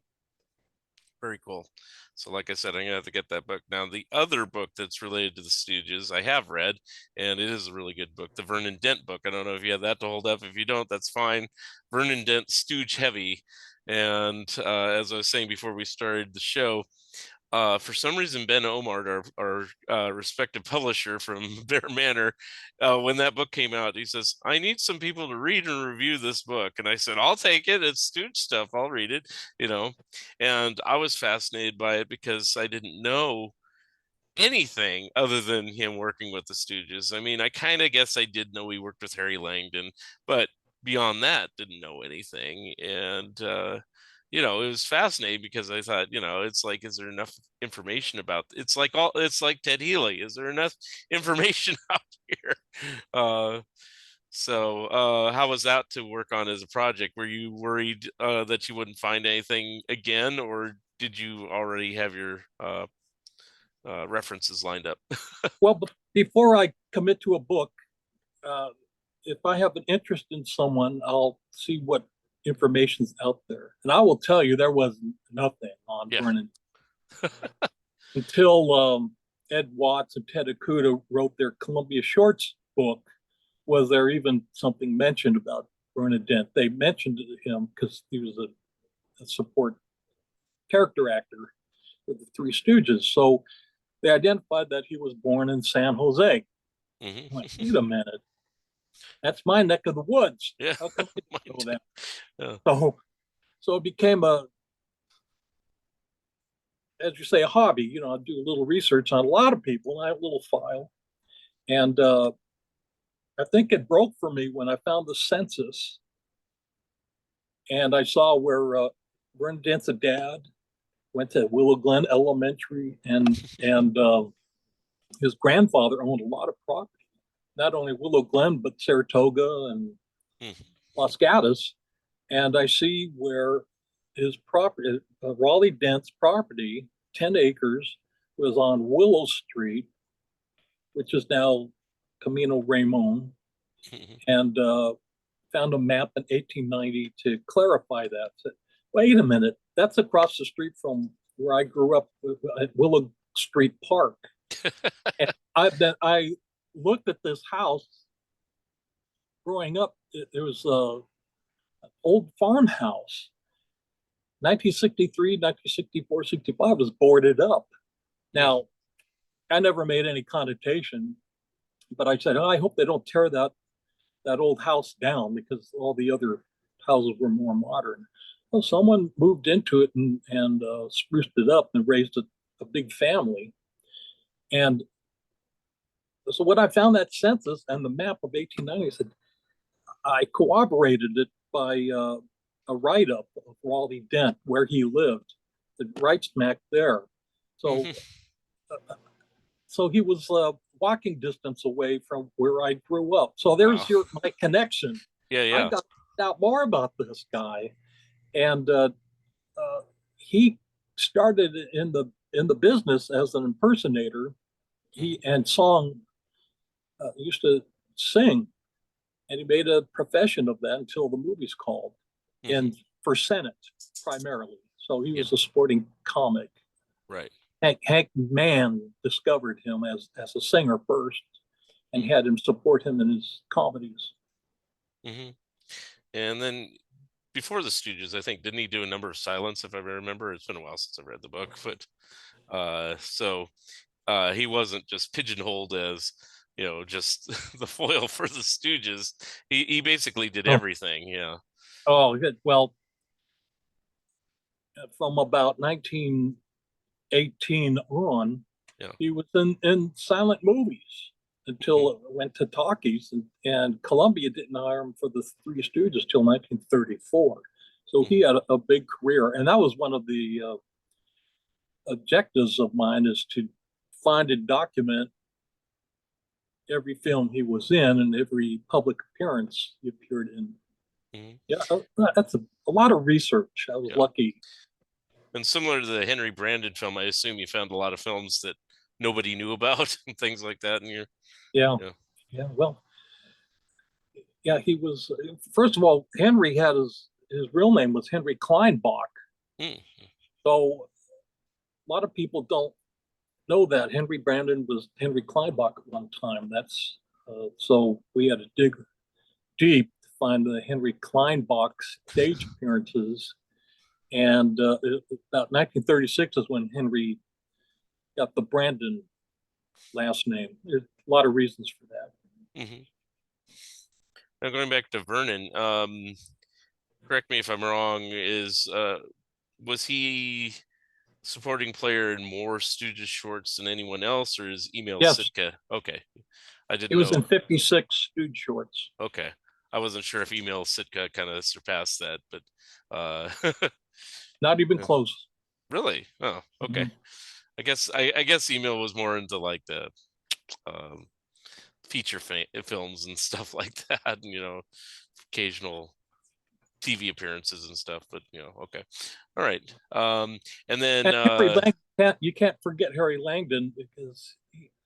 Very cool. So, like I said, I'm gonna have to get that book. Now, the other book that's related to the Stooges, I have read, and it is a really good book. The Vernon Dent book. I don't know if you have that to hold up. If you don't, that's fine. Vernon Dent, Stooge Heavy. And as I was saying before we started the show, for some reason, Ben Omar, our respective publisher from Bear Manor, when that book came out, he says, I need some people to read and review this book. And I said, I'll take it. It's Stooge stuff. I'll read it, And I was fascinated by it because I didn't know anything other than him working with the Stooges. I mean, I kind of guess I did know he worked with Harry Langdon, but beyond that, didn't know anything. And it was fascinating because I thought, it's like, is there enough information about it's like Ted Healy. Is there enough information out here? How was that to work on as a project? Were you worried that you wouldn't find anything again, or did you already have your references lined up? Well, before I commit to a book, uh, if I have an interest in someone, I'll see what information's out there. And I will tell you, there was nothing on Yeah. Vernon until Ed Watts and Ted Akuta wrote their Columbia Shorts book. Was there even something mentioned about Vernon Dent? They mentioned him because he was a support character actor with the Three Stooges. So they identified that he was born in San Jose. Mm-hmm. Like, wait a minute, that's my neck of the woods. Yeah. How come they know that? Yeah. So it became as you say, a hobby. I do a little research on a lot of people. And I have a little file, and I think it broke for me when I found the census, and I saw where Vernon Dent's dad went to Willow Glen Elementary, and his grandfather owned a lot of property, not only Willow Glen but Saratoga and Mm-hmm. Los Gatos. And I see where his property, Raleigh Dent's property, 10 acres, was on Willow Street, which is now Camino Ramon, Mm-hmm. and found a map in 1890 to clarify that. Said, wait a minute, that's across the street from where I grew up at Willow Street Park. And I looked at this house growing up. It was an old farmhouse. 1963, 1964, 65 was boarded up. Now, I never made any connotation, but I said, oh, I hope they don't tear that old house down because all the other houses were more modern. Well, someone moved into it and spruced it up and raised a big family. And so when I found that census and the map of 1890, I said, I corroborated it by a write-up of Vernon Dent, where he lived, right smack there. So, so he was walking distance away from where I grew up. So Wow. there's my connection. Yeah, I yeah. got out more about this guy, and he started in the business as an impersonator. He and used to sing, and he made a profession of that until the movies called, and for Senate primarily. So he Yeah, was a sporting comic. right. Hank Mann discovered him as a singer first, and had him support him in his comedies. hmm And then before the Stooges, I think, didn't he do a number of silents, if I remember? It's been a while since I read the book, but he wasn't just pigeonholed as, just the foil for the Stooges. He basically did Oh, everything. Yeah. oh, good. Well, from about 1918 on, Yeah. he was in silent movies until it went to talkies, and Columbia didn't hire him for the Three Stooges till 1934. So he had a big career, and that was one of the objectives of mine, is to find and document every film he was in and every public appearance he appeared in. hmm Yeah, that's a lot of research. I was Yeah. lucky. And similar to the Henry Brandon film, I assume you found a lot of films that nobody knew about and things like that in your, Yeah, yeah. yeah. Well, yeah, he was. First of all, Henry had his real name was Henry Kleinbach. Mm, So a lot of people don't know that Henry Brandon was Henry Kleinbach at one time. That's so we had to dig deep to find the Henry Kleinbach stage appearances. And about 1936 is when Henry got the Brandon last name. There's a lot of reasons for that. hmm Now going back to Vernon, correct me if I'm wrong, was he supporting player in more Stooges shorts than anyone else, or is Emil Yes, Sitka? Okay. I he didn't was in know. 56 Stooge shorts. Okay. I wasn't sure if Emil Sitka kind of surpassed that, but uh Not even close. really? Oh, okay. Mhm. I guess Emil was more into like the um feature films and stuff like that, and occasional TV appearances and stuff, but okay. All right. And then And Harry Langdon, you can't forget Harry Langdon, because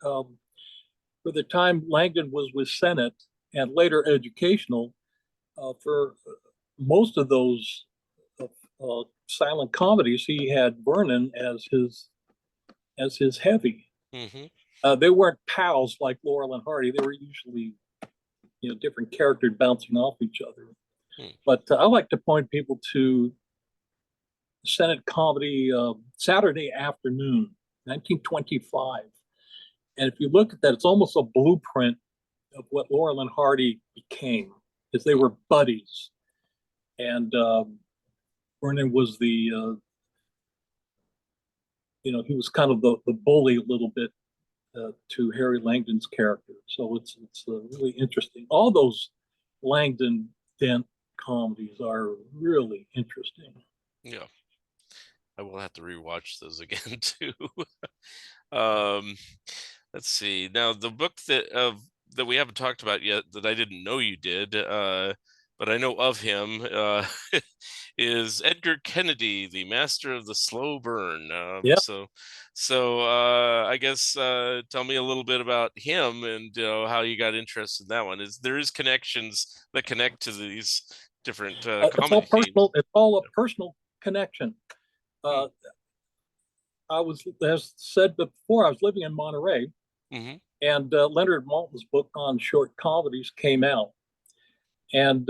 for the time Langdon was with Senate and later educational, for most of those silent comedies, he had Vernon as his heavy. mhm, They weren't pals like Laurel and Hardy. They were usually different characters bouncing off each other. mm, But I like to point people to Senate comedy Saturday Afternoon, 1925. And if you look at that, it's almost a blueprint of what Laurel and Hardy became, because they were buddies. And Vernon was he was kind of the bully a little bit to Harry Langdon's character. So it's really interesting. All those Langdon Dent comedies are really interesting. yeah. I will have to rewatch those again too. um let's see. Now the book that we haven't talked about yet, that I didn't know you did, but I know of him, is Edgar Kennedy, the master of the slow burn. Yeah. I guess tell me a little bit about him, and how you got interested in that one. There is connections that connect to these different It's all comedy themes. personal. It's all a personal connection. Hmm. Uh, I was, as said before, I was living in Monterey, Hmm. and Leonard Maltin's book on short comedies came out, and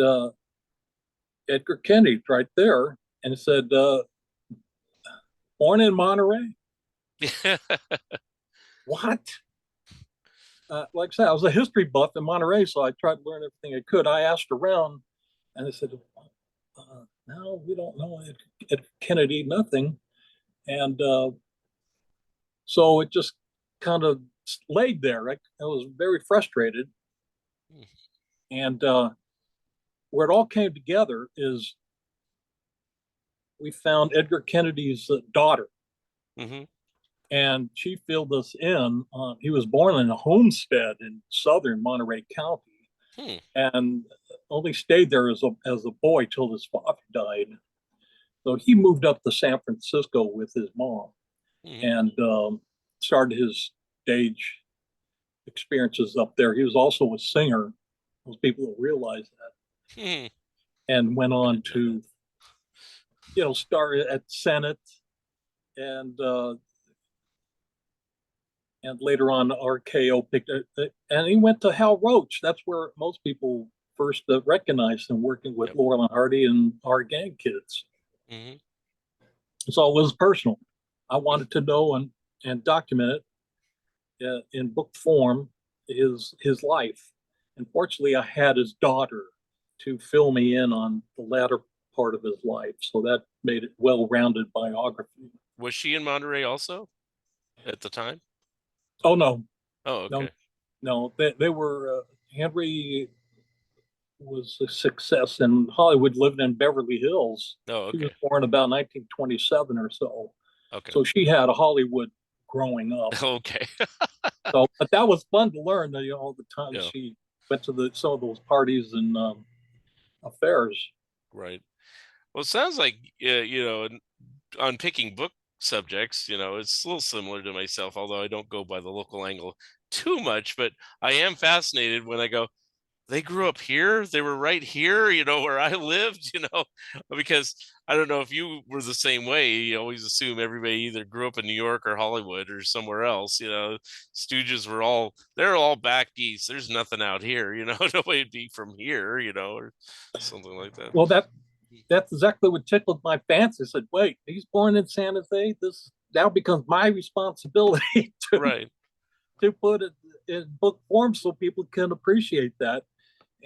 Edgar Kennedy right there, and it said, "Born in Monterey." What? Like I said, I was a history buff in Monterey, so I tried to learn everything I could. I asked around, and they said, "No, we don't know Edgar Kennedy, nothing." And so it just kind of laid there. I was very frustrated. And where it all came together is we found Edgar Kennedy's daughter, Hmm. and she filled us in. He was born in a homestead in southern Monterey County, Hmm. and only stayed there as a boy till his father died. So he moved up to San Francisco with his mom Hmm. and started his stage experiences up there. He was also a singer. Most people don't realize that. Hmm. And went I on didn't know that. to, start at Senate and later on RKO picked it, and he went to Hal Roach. That's where most people first recognized him working with Yep. Laurel and Hardy and our gang kids. Hmm. So it was personal. I wanted to know and document it in book form, his life. Unfortunately, I had his daughter to fill me in on the latter part of his life, so that made it well-rounded biography. Was she in Monterey also at the time? Oh no, Oh, no, okay. no, they were Henry was a success in Hollywood, living in Beverly Hills. Oh, She was okay. born about 1927 or so, Okay. so she had a Hollywood growing up. Okay. So, but that was fun to learn. That, all the times Yeah. she went to some of those parties and affairs. Right. Well, it sounds like on picking book subjects, it's a little similar to myself, although I don't go by the local angle too much. But I am fascinated when I go, they grew up here, they were right here, where I lived, because I don't know if you were the same way. You always assume everybody either grew up in New York or Hollywood or somewhere else. Stooges they're all back east. There's nothing out here, nobody'd be from here, or something like that. Well, that's exactly what tickled my fancy. I said, "Wait, he's born in Santa Fe. This now becomes my responsibility Right. to put it in book form so people can appreciate that."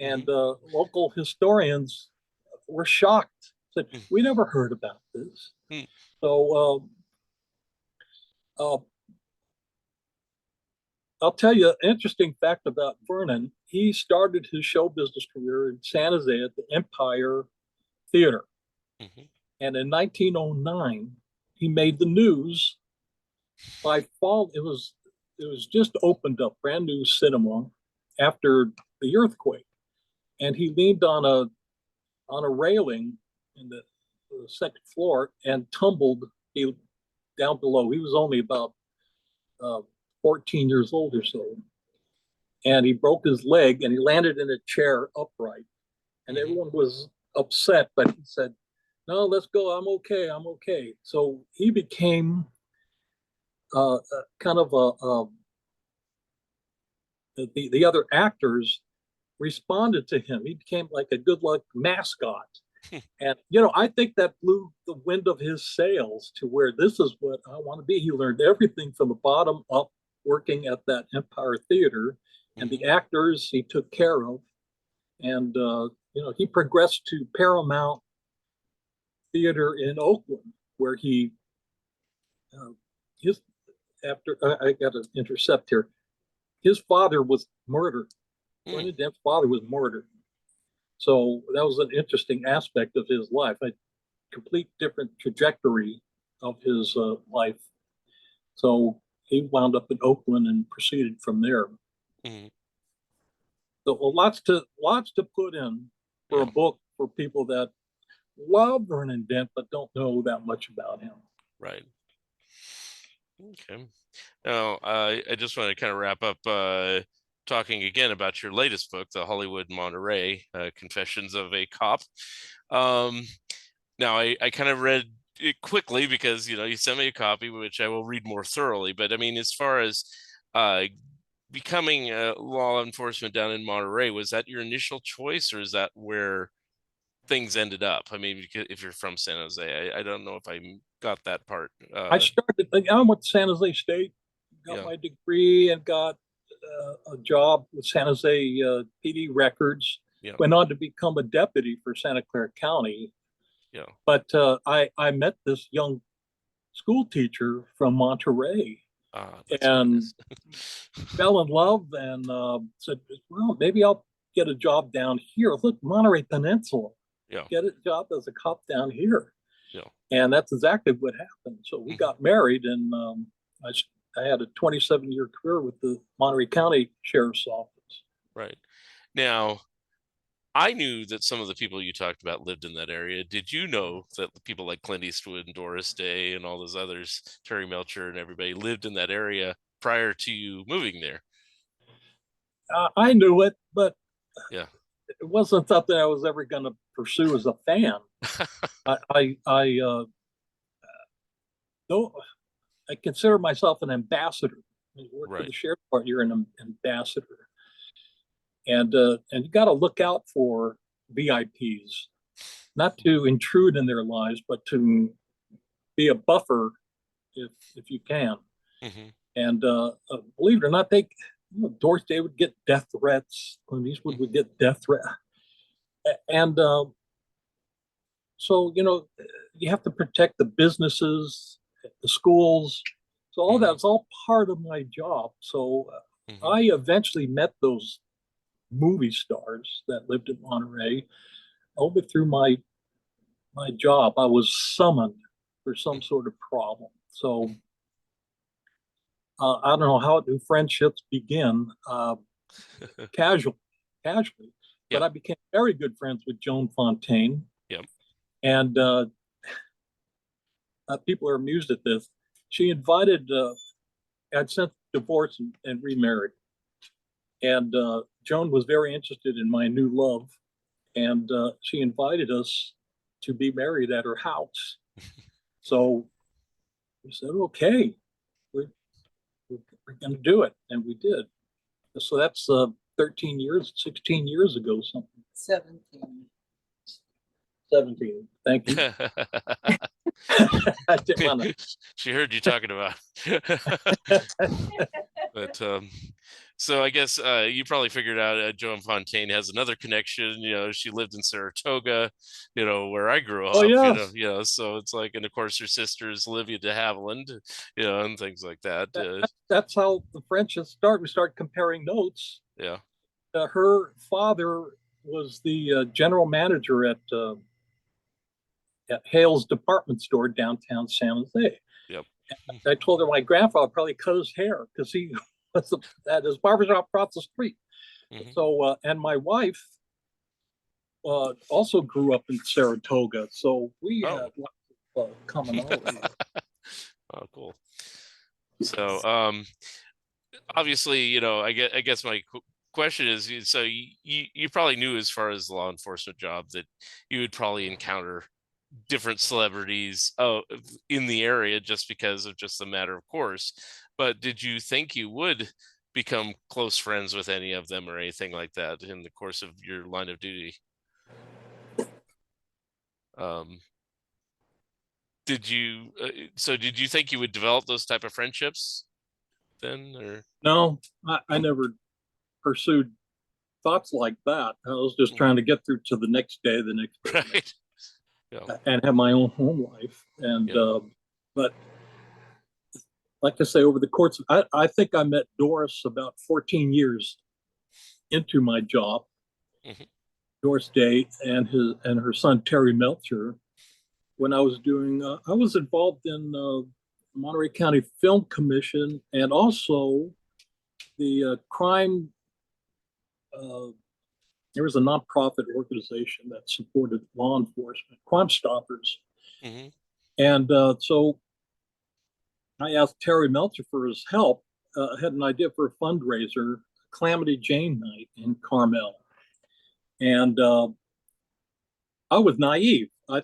And Hmm. local historians were shocked. Said, "We never heard about this." So I'll tell you an interesting fact about Vernon. He started his show business career in San Jose at the Empire Theater. Hmm. And in 1909, he made the news by fall. It was just opened up, brand new cinema after the earthquake. And he leaned on a railing in the second floor and tumbled down below. He was only about uh, 14 years old or so. And he broke his leg and he landed in a chair upright. And Hmm. everyone was upset, but he said, "No, let's go. I'm okay. I'm okay." So he became kind of the other actors responded to him. He became like a good luck mascot. And, I think that blew the wind of his sails to where this is what I want to be. He learned everything from the bottom up working at that Empire Theater, and the Hmm. actors he took care of. And, he progressed to Paramount Theater in Oakland, where uh, his, I got to intercept here, his father was murdered. Hmm. Vernon Dent's father was murdered. So that was an interesting aspect of his life, a complete different trajectory of his life. So he wound up in Oakland and proceeded from there. Hmm. So lots to put in for a Yeah. book for people that love Vernon Dent but don't know that much about him. Right. Okay. Now, I just want to kind of wrap up talking again about your latest book, The Hollywood Monterey Confessions of a Cop. Um, Now, I kind of read quickly because you sent me a copy, which I will read more thoroughly. But I mean, as far as uh, becoming law enforcement down in Monterey, was that your initial choice, or is that where things ended up? I mean, if you're from San Jose, I don't know if I got that part. I went to San Jose State, got Yeah, my degree, and got a job with San Jose PD Records. yeah, Went on to become a deputy for Santa Clara County. yeah. But I met this young school teacher from Monterey That's very and nice. fell in love and said, well, maybe I'll get a job down here. Look, Monterey Peninsula, Yeah, get a job as a cop down here. yeah. And that's exactly what happened. So we Hmm. got married, and I had a 27-year career with the Monterey County Sheriff's Office. Right. Now, I knew that some of the people you talked about lived in that area. Did you know that the people like Clint Eastwood and Doris Day and all those others, Terry Melcher and everybody, lived in that area prior to you moving there? I knew it, but Yeah. it wasn't something I was ever going to pursue as a fan. I though I consider myself an ambassador. You work for Right. the sheriff's department, you're an ambassador, and you got to look out for VIPs, not to intrude in their lives, but to be a buffer if you can. Hmm. And believe it or not, Doris Day would get death threats. Clint Eastwood would get death threats, and so you have to protect the businesses, the schools. So all Hmm. that's all part of my job. So Hmm. I eventually met those movie stars that lived in Monterey over through my job. I was summoned for some sort of problem. So I don't know how do friendships begin casually, casually, but Yep. I became very good friends with Joan Fontaine, Yep. and people are amused at this. She invited. I'd since divorced and remarried, and Joan was very interested in my new love, and she invited us to be married at her house. So we said, okay, we're, we're going to do it. And we did. So that's 13 years, 16 years ago, something. 17. 17. Thank you. I didn't want She heard you talking about. But so I guess you probably figured out Joan Fontaine has another connection. She lived in Saratoga, where I grew oh, up. yes. So it's like, and of course her sister is Olivia de Havilland, and things like that. That's how the friendships start. We start comparing notes. Yeah. Her father was the general manager at Hale's department store downtown San Jose. Yep. I told her my grandfather probably cut his hair because he was at his barbershop across the street. Hmm. So, and my wife also grew up in Saratoga, so we Oh. had lots of commonality. Oh, cool. So, obviously, I guess my question is, so you probably knew as far as the law enforcement job that you would probably encounter different celebrities in the area just because of just a matter of course. But did you think you would become close friends with any of them or anything like that in the course of your line of duty? Um, did you think you would develop those type of friendships then, or? No, I never pursued thoughts like that. I was just trying to get through to the next day, the next day, the Right. next, Yeah. and have my own home life. And Yeah. but like I say, over the course, I think I met Doris about 14 years into my job. Hmm. Doris Day and her son Terry Melcher. When I was doing, I was involved in Monterey County Film Commission and also the crime. Uh, there was a nonprofit organization that supported law enforcement, Crime Stoppers, Hmm. and so I asked Terry Melcher for his help. I had an idea for a fundraiser, Calamity Jane Night in Carmel, and I was naive. I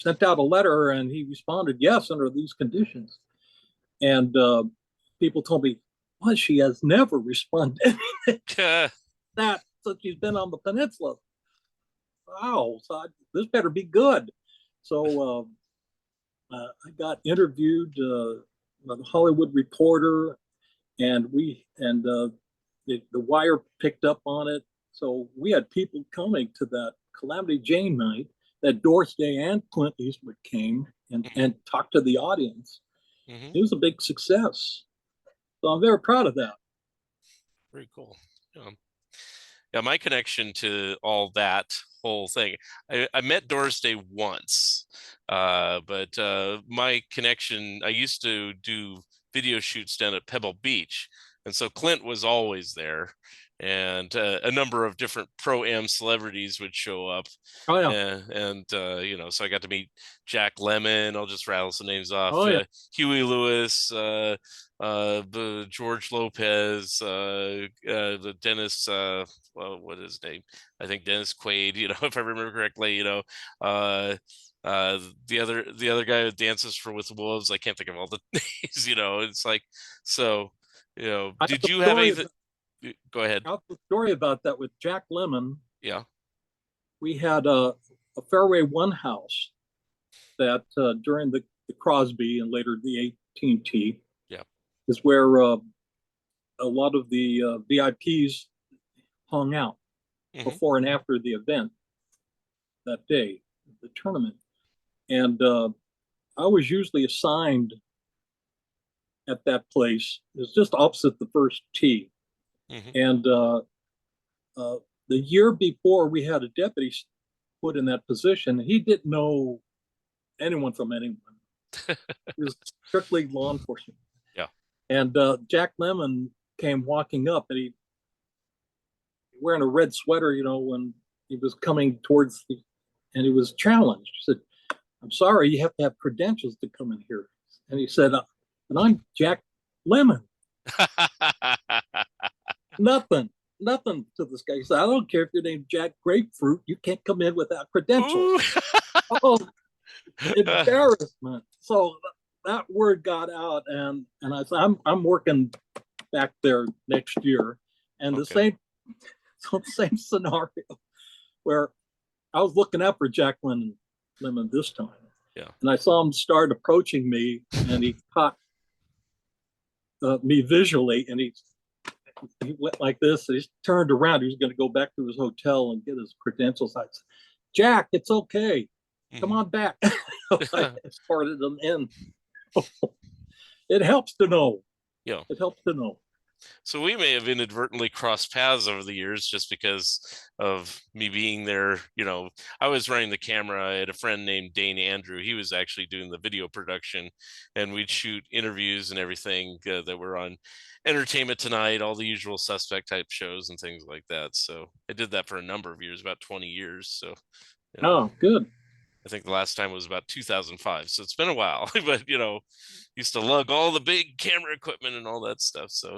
sent out a letter, and he responded, yes, under these conditions. And people told me, well, she has never responded that since she's been on the peninsula. Wow, so this better be good. So I got interviewed by the Hollywood Reporter, and the Wire picked up on it. So we had people coming to that Calamity Jane night that Doris Day and Clint Eastwood came and talked to the audience. It was a big success. So I'm very proud of that. Very cool. Yeah, my connection to all that whole thing, I met Doris Day once, but my connection, I used to do video shoots down at Pebble Beach, and so Clint was always there, and a number of different pro-am celebrities would show up. Oh, yeah. And so I got to meet Jack Lemmon. I'll just rattle some names off. Oh, yeah. Huey Lewis, the George Lopez, the Dennis, what is his name? I think Dennis Quaid, if I remember correctly, the other guy who dances for with the Wolves. I can't think of all the names, it's like, so, did you have anything? Go ahead. I have a story about that with Jack Lemmon. Yeah. We had a Fairway One house that during the Crosby and later the AT&T is where a lot of the VIPs hung out before and after the event that day, the tournament. And I was usually assigned at that place. It's just opposite the first tee. And the year before, we had a deputy put in that position. He didn't know anyone from anyone. It was strictly law enforcement. Yeah. And Jack Lemmon came walking up, and he wearing a red sweater, when he was coming towards and he was challenged. He said, "I'm sorry, you have to have credentials to come in here." And he said, "And I'm Jack Lemmon." Nothing to this guy. He said, "I don't care if your name's Jack Grapefruit. You can't come in without credentials." Oh, embarrassment. So that word got out, and I said, I'm working back there next year, and the same scenario where I was looking out for Jack Lemmon this time. Yeah. And I saw him start approaching me, and he caught me visually, and he went like this. And he turned around. He was going to go back to his hotel and get his credentials. I said, "Jack, it's okay. Come on back." I escorted him in. It helps to know. Yeah. It helps to know. So we may have inadvertently crossed paths over the years just because of me being there. I was running the camera. I had a friend named Dane Andrew. He was actually doing the video production, and we'd shoot interviews and everything that were on Entertainment Tonight, all the usual suspect type shows and things like that. So I did that for a number of years, about 20 years. So, Oh, good. I think the last time was about 2005. So it's been a while, but, used to lug all the big camera equipment and all that stuff. So,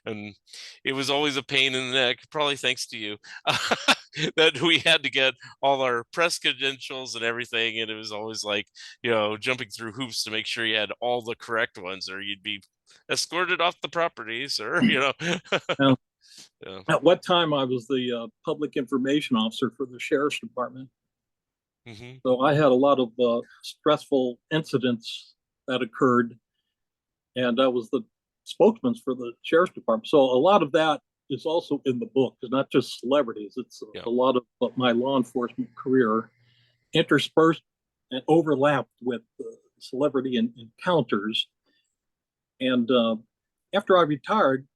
and it was always a pain in the neck, probably thanks to you, that we had to get all our press credentials and everything. And it was always like, jumping through hoops to make sure you had all the correct ones, or you'd be escorted off the property, sir, Now, Yeah. at what time I was the public information officer for the sheriff's department. So I had a lot of stressful incidents that occurred, and I was the spokesman for the sheriff's department. So a lot of that is also in the book. It's not just celebrities. It's a lot of my law enforcement career interspersed and overlapped with celebrity encounters. And after I retired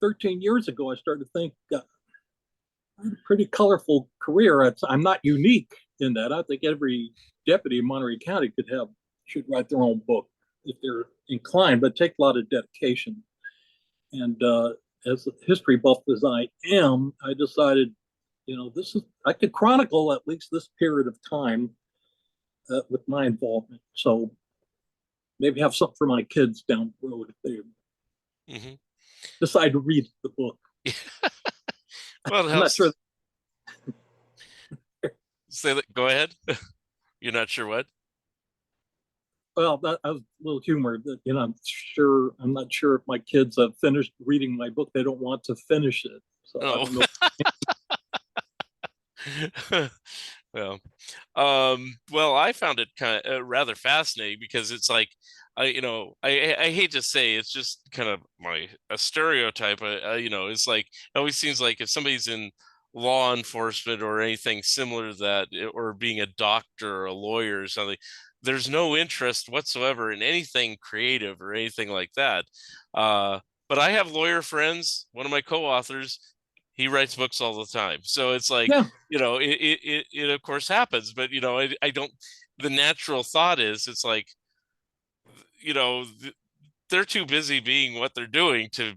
13 years ago, I started to think, I had a pretty colorful career. I'm not unique in that. I think every deputy in Monterey County should write their own book if they're inclined, but take a lot of dedication. And as a history buff as I am, I decided, I could chronicle at least this period of time with my involvement. So maybe have something for my kids down the road if they decide to read the book. Well, I'm not sure. Say that. Go ahead. You're not sure what? Well, that was a little humor. That, I'm not sure if my kids have finished reading my book. They don't want to finish it, so I Oh. don't know. Well, well, I found it kind of rather fascinating because it's like, I hate to say it's just kind of a stereotype. It's like it always seems like if somebody's in law enforcement or anything similar to that, or being a doctor or a lawyer or something, there's no interest whatsoever in anything creative or anything like that. Uh, but I have lawyer friends. One of my co-authors, he writes books all the time, so it's like, Yeah, it of course happens, but I don't, the natural thought is it's like, you know they're too busy being what they're doing to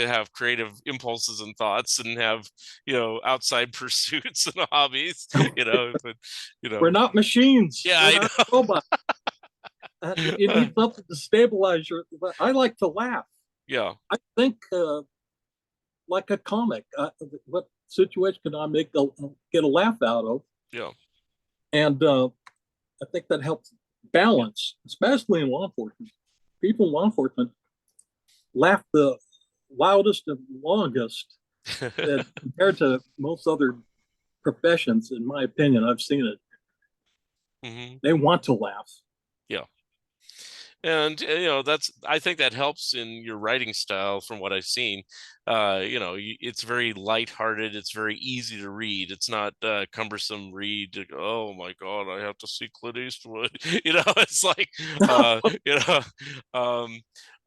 have creative impulses and thoughts and have outside pursuits and hobbies, but we're not machines. yeah, We're I not robots. You know. need something to stabilize your. I like to laugh. Yeah, I think like a comic. What situation can I get a laugh out of? yeah. And I think that helps balance, especially in law enforcement. People in law enforcement laugh the loudest and longest compared to most other professions, in my opinion. I've seen it. Hmm. They want to laugh. Yeah. And that's, I think that helps in your writing style from what I've seen. It's very lighthearted, it's very easy to read, it's not cumbersome read to go, oh my god, I have to see Clint Eastwood. It's like, you know um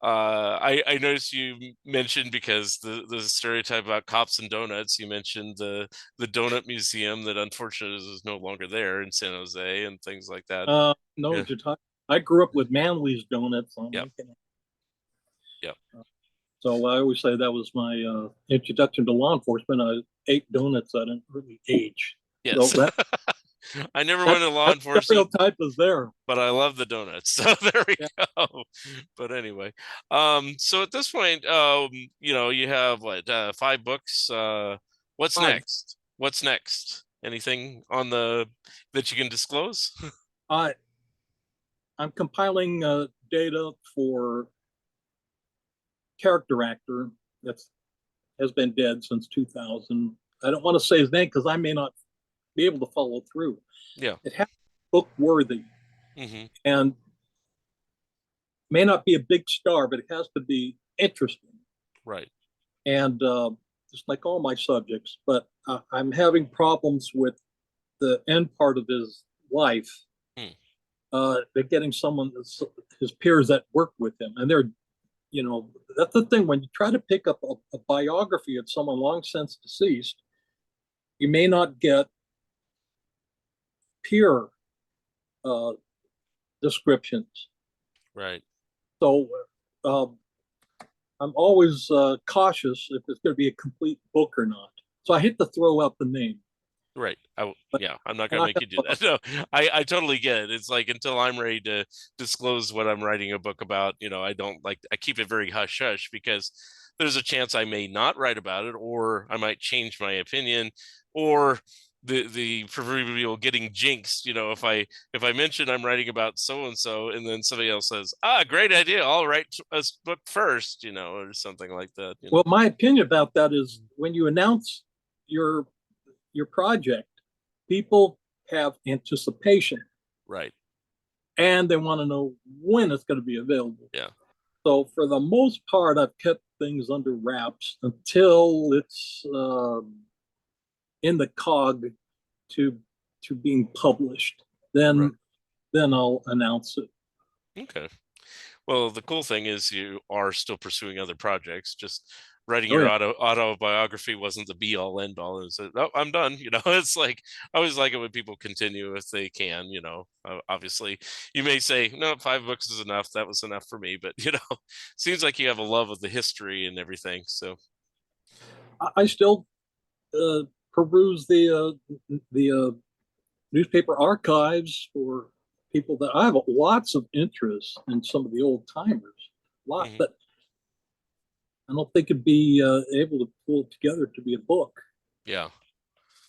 I noticed you mentioned, because the stereotype about cops and donuts, you mentioned the donut museum that unfortunately is no longer there in San Jose and things like that. No, Yeah. I grew up with Manly's donuts on Yep. Lincoln. Yep. So I always say that was my introduction to law enforcement. I ate donuts at an early age. So Yes. I never that, went to law that enforcement, stereotype is there. but I love the donuts. So there we Yeah. go. But anyway, so at this point, you have what, 5 books. What's Five. next? What's next? Anything on the that you can disclose? I I'm compiling data for character actor that has been dead since 2000. I don't want to say his name because I may not be able to follow through. Yeah. It has to be book worthy Hmm. and may not be a big star, but it has to be interesting. Right. And just like all my subjects, but I'm having problems with the end part of his life. Hmm. They're getting someone, his peers that work with him, and that's the thing. When you try to pick up a biography of someone long since deceased, you may not get peer uh, descriptions. Right. So uh, I'm always cautious if it's going to be a complete book or not. So I hate to throw out the name, Right. but Yeah, I'm not I'm gonna not make going you do that. No, I totally get it. It's like, until I'm ready to disclose what I'm writing a book about, I don't like, I keep it very hush hush, because there's a chance I may not write about it, or I might change my opinion, or the proverbial getting jinxed, if I mention I'm writing about so and so, and then somebody else says, ah, great idea, I'll write a book first, or something like that. well, my opinion about that is when you announce your your project, people have anticipation Right. and they want to know when it's going to be available. Yeah. So for the most part, I've kept things under wraps until it's in the cog to being published. Right. Then I'll announce it. Okay. Well, the cool thing is you are still pursuing other projects. Just writing Oh your yeah. autobiography wasn't the be all end all. And so, oh, I'm done. It's like, I always like it when people continue if they can. Obviously, you may say, no, 5 books is enough. That was enough for me. But seems like you have a love of the history and everything. So I still uh, peruse the newspaper archives for people that I have lots of interest in some of the old timers, lot, mhm. but I don't think it'd be able to pull it together to be a book. Yeah.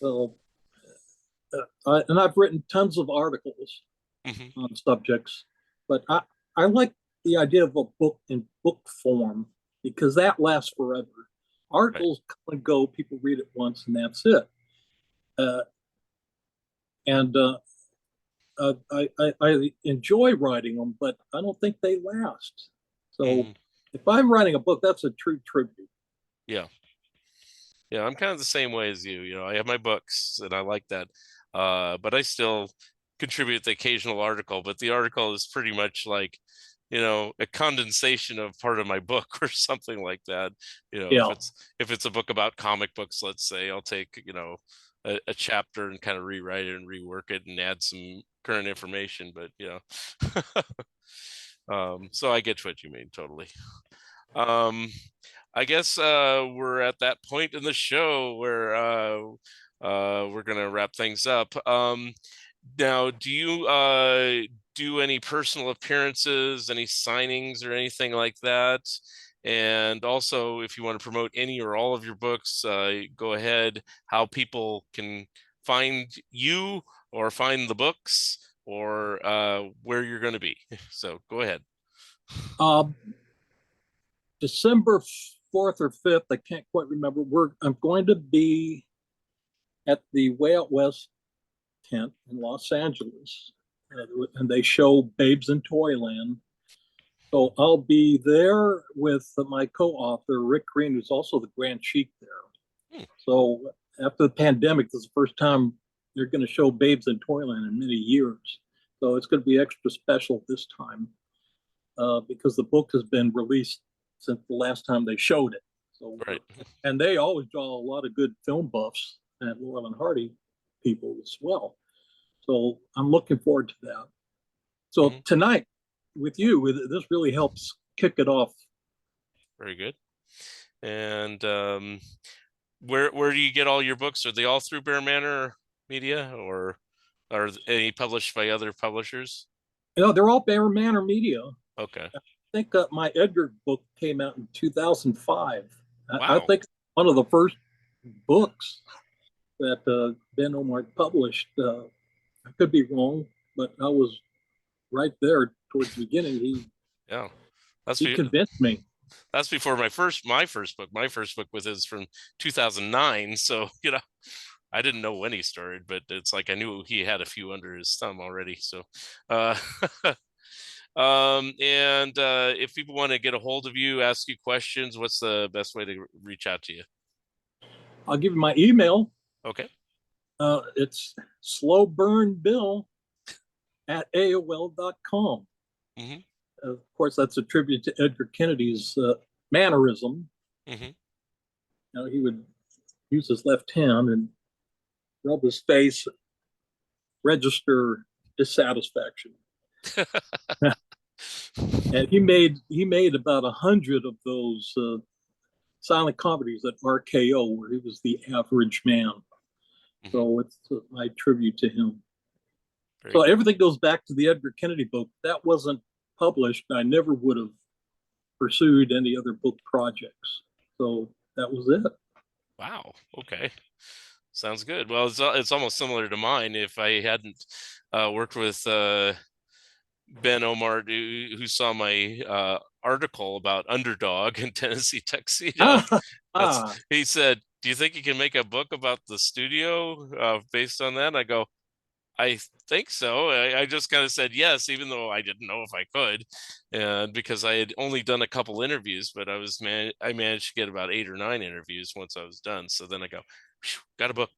So and I've written tons of articles Hmm. on subjects, but I like the idea of a book in book form because that lasts forever. Right. Articles come and go, people read it once, and that's it. Uh, and I enjoy writing them, but I don't think they last. So Hmm. if I'm writing a book, that's a true tribute. Yeah. Yeah, I'm kind of the same way as you. You know, I have my books and I like that. But I still contribute the occasional article, but the article is pretty much like, a condensation of part of my book or something like that. Yeah. If it's a book about comic books, let's say, I'll take, a chapter and kind of rewrite it and rework it and add some current information, but so I get what you mean totally. Um, I guess we're at that point in the show where we're gonna wrap things up. Now, do you do any personal appearances, any signings, or anything like that? And also, if you want to promote any or all of your books, go ahead. How people can find you or find the books or where you're going to be. So go ahead. Um, December 4th or 5th, I can't quite remember. I'm going to be at the Way Out West tent in Los Angeles, and they show Babes in Toyland. So I'll be there with my co-author Rick Green, who's also the Grand Chief there. Hmm, So after the pandemic, this is the first time they're going to show Babes in Toyland in many years. So it's going to be extra special this time because the book has been released since the last time they showed it. So, right. and they always draw a lot of good film buffs and Laurel and Hardy people as well. So I'm looking forward to that. So Mhm. tonight with you, this really helps kick it off. Very good. And where do you get all your books? Are they all through Bear Manor Media, or are any published by other publishers? They're all Bear Manor Media. Okay. I think my Edgar book came out in 2005. I Wow. think one of the first books that Ben Omar published. I could be wrong, but I was right there towards the beginning. Yeah. That's He be convinced me. that's before my first book. My first book with is from 2009, so I didn't know when he started, but it's like I knew he had a few under his thumb already. So, uh, and if people want to get a hold of you, ask you questions, what's the best way to reach out to you? I'll give you my email. Okay. It's slowburnbill at AOL.com. Mm-hmm. Of course, that's a tribute to Edgar Kennedy's mannerism. Mm-hmm. He would use his left hand and rub his face, register dissatisfaction. And he made about 100 of those silent comedies at RKO, where he was the average man. Mm-hmm. So it's my tribute to him. Very So good. everything goes back to the Edgar Kennedy book. That wasn't published. I never would have pursued any other book projects. So that was it. Wow. Okay. Sounds good. Well, it's almost similar to mine. If I hadn't worked with Ben Omar, who saw my article about Underdog and Tennessee Tuxedo, Ah, ah, he said, "Do you think you can make a book about the studio based on that?" I go, "I think so." I just kind of said yes, even though I didn't know if I could, and because I had only done a couple interviews, but I managed to get about 8 or 9 interviews once I was done. So then I go, got a book.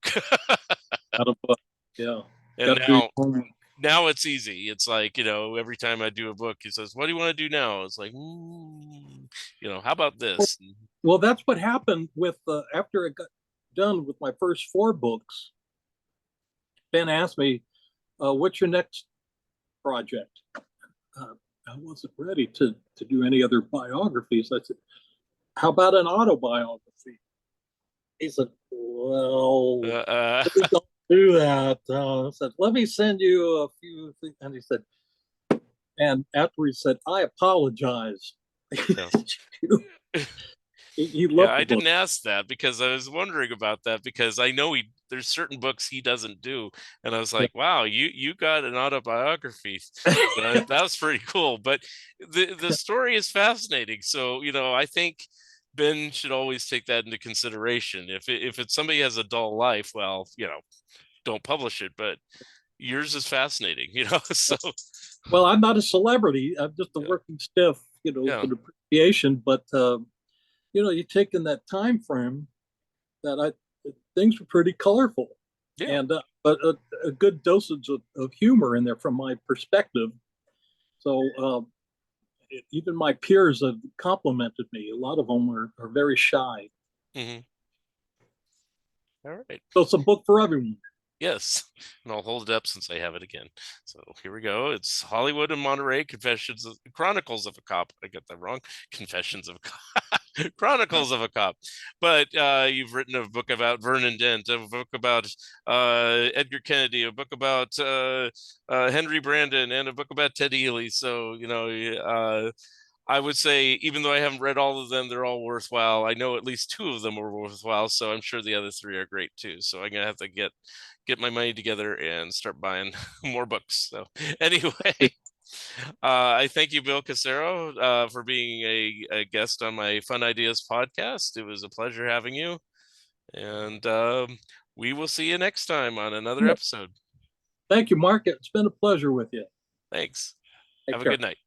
out of book. Yeah, And got to do your now homework. now it's easy. It's like, every time I do a book, he says, "What do you want to do now?" It's like, how about this? Well, that's what happened with after I got done with my first 4 books. Ben asked me, "What's your next project?" Uh, I wasn't ready to do any other biographies. I said, "How about an autobiography?" He said, "Well, Uh, we don't do that." I said, "Let me send you a few things." And he said, and after he said, "I apologize." yeah. He Yeah, loved the I book. didn't ask that because I was wondering about that because I know there's certain books he doesn't do, and I was Yeah. like, wow, you got an autobiography. That was pretty cool. But the story is fascinating. So, I think Ben should always take that into consideration. If it's somebody has a dull life, well, don't publish it. But yours is fascinating, So Well, I'm not a celebrity. I'm just a yeah, working stiff, yeah, with appreciation. But you're taking that time frame that things were pretty colorful, yeah. and but a good dosage of humor in there from my perspective. So even my peers have complimented me. A lot of them are very shy. Hmm. All right. So it's a book for everyone. Yes, and I'll hold it up since I have it again. So here we go. It's Hollywood and Monterey Chronicles of a Cop. I got that wrong. Confessions of a Cop. Chronicles of a Cop. But you've written a book about Vernon Dent, a book about Edgar Kennedy, a book about Henry Brandon, and a book about Ted Healy. So, I would say, even though I haven't read all of them, they're all worthwhile. I know at least two of them are worthwhile, so I'm sure the other three are great too. So I'm gonna have to get my money together and start buying more books. So anyway, I thank you, Bill Cassaro, for being a guest on my Fun Ideas podcast. It was a pleasure having you, and we will see you next time on another episode. Thank you, Mark. It's been a pleasure with you. Thanks. Take Have a good care. night.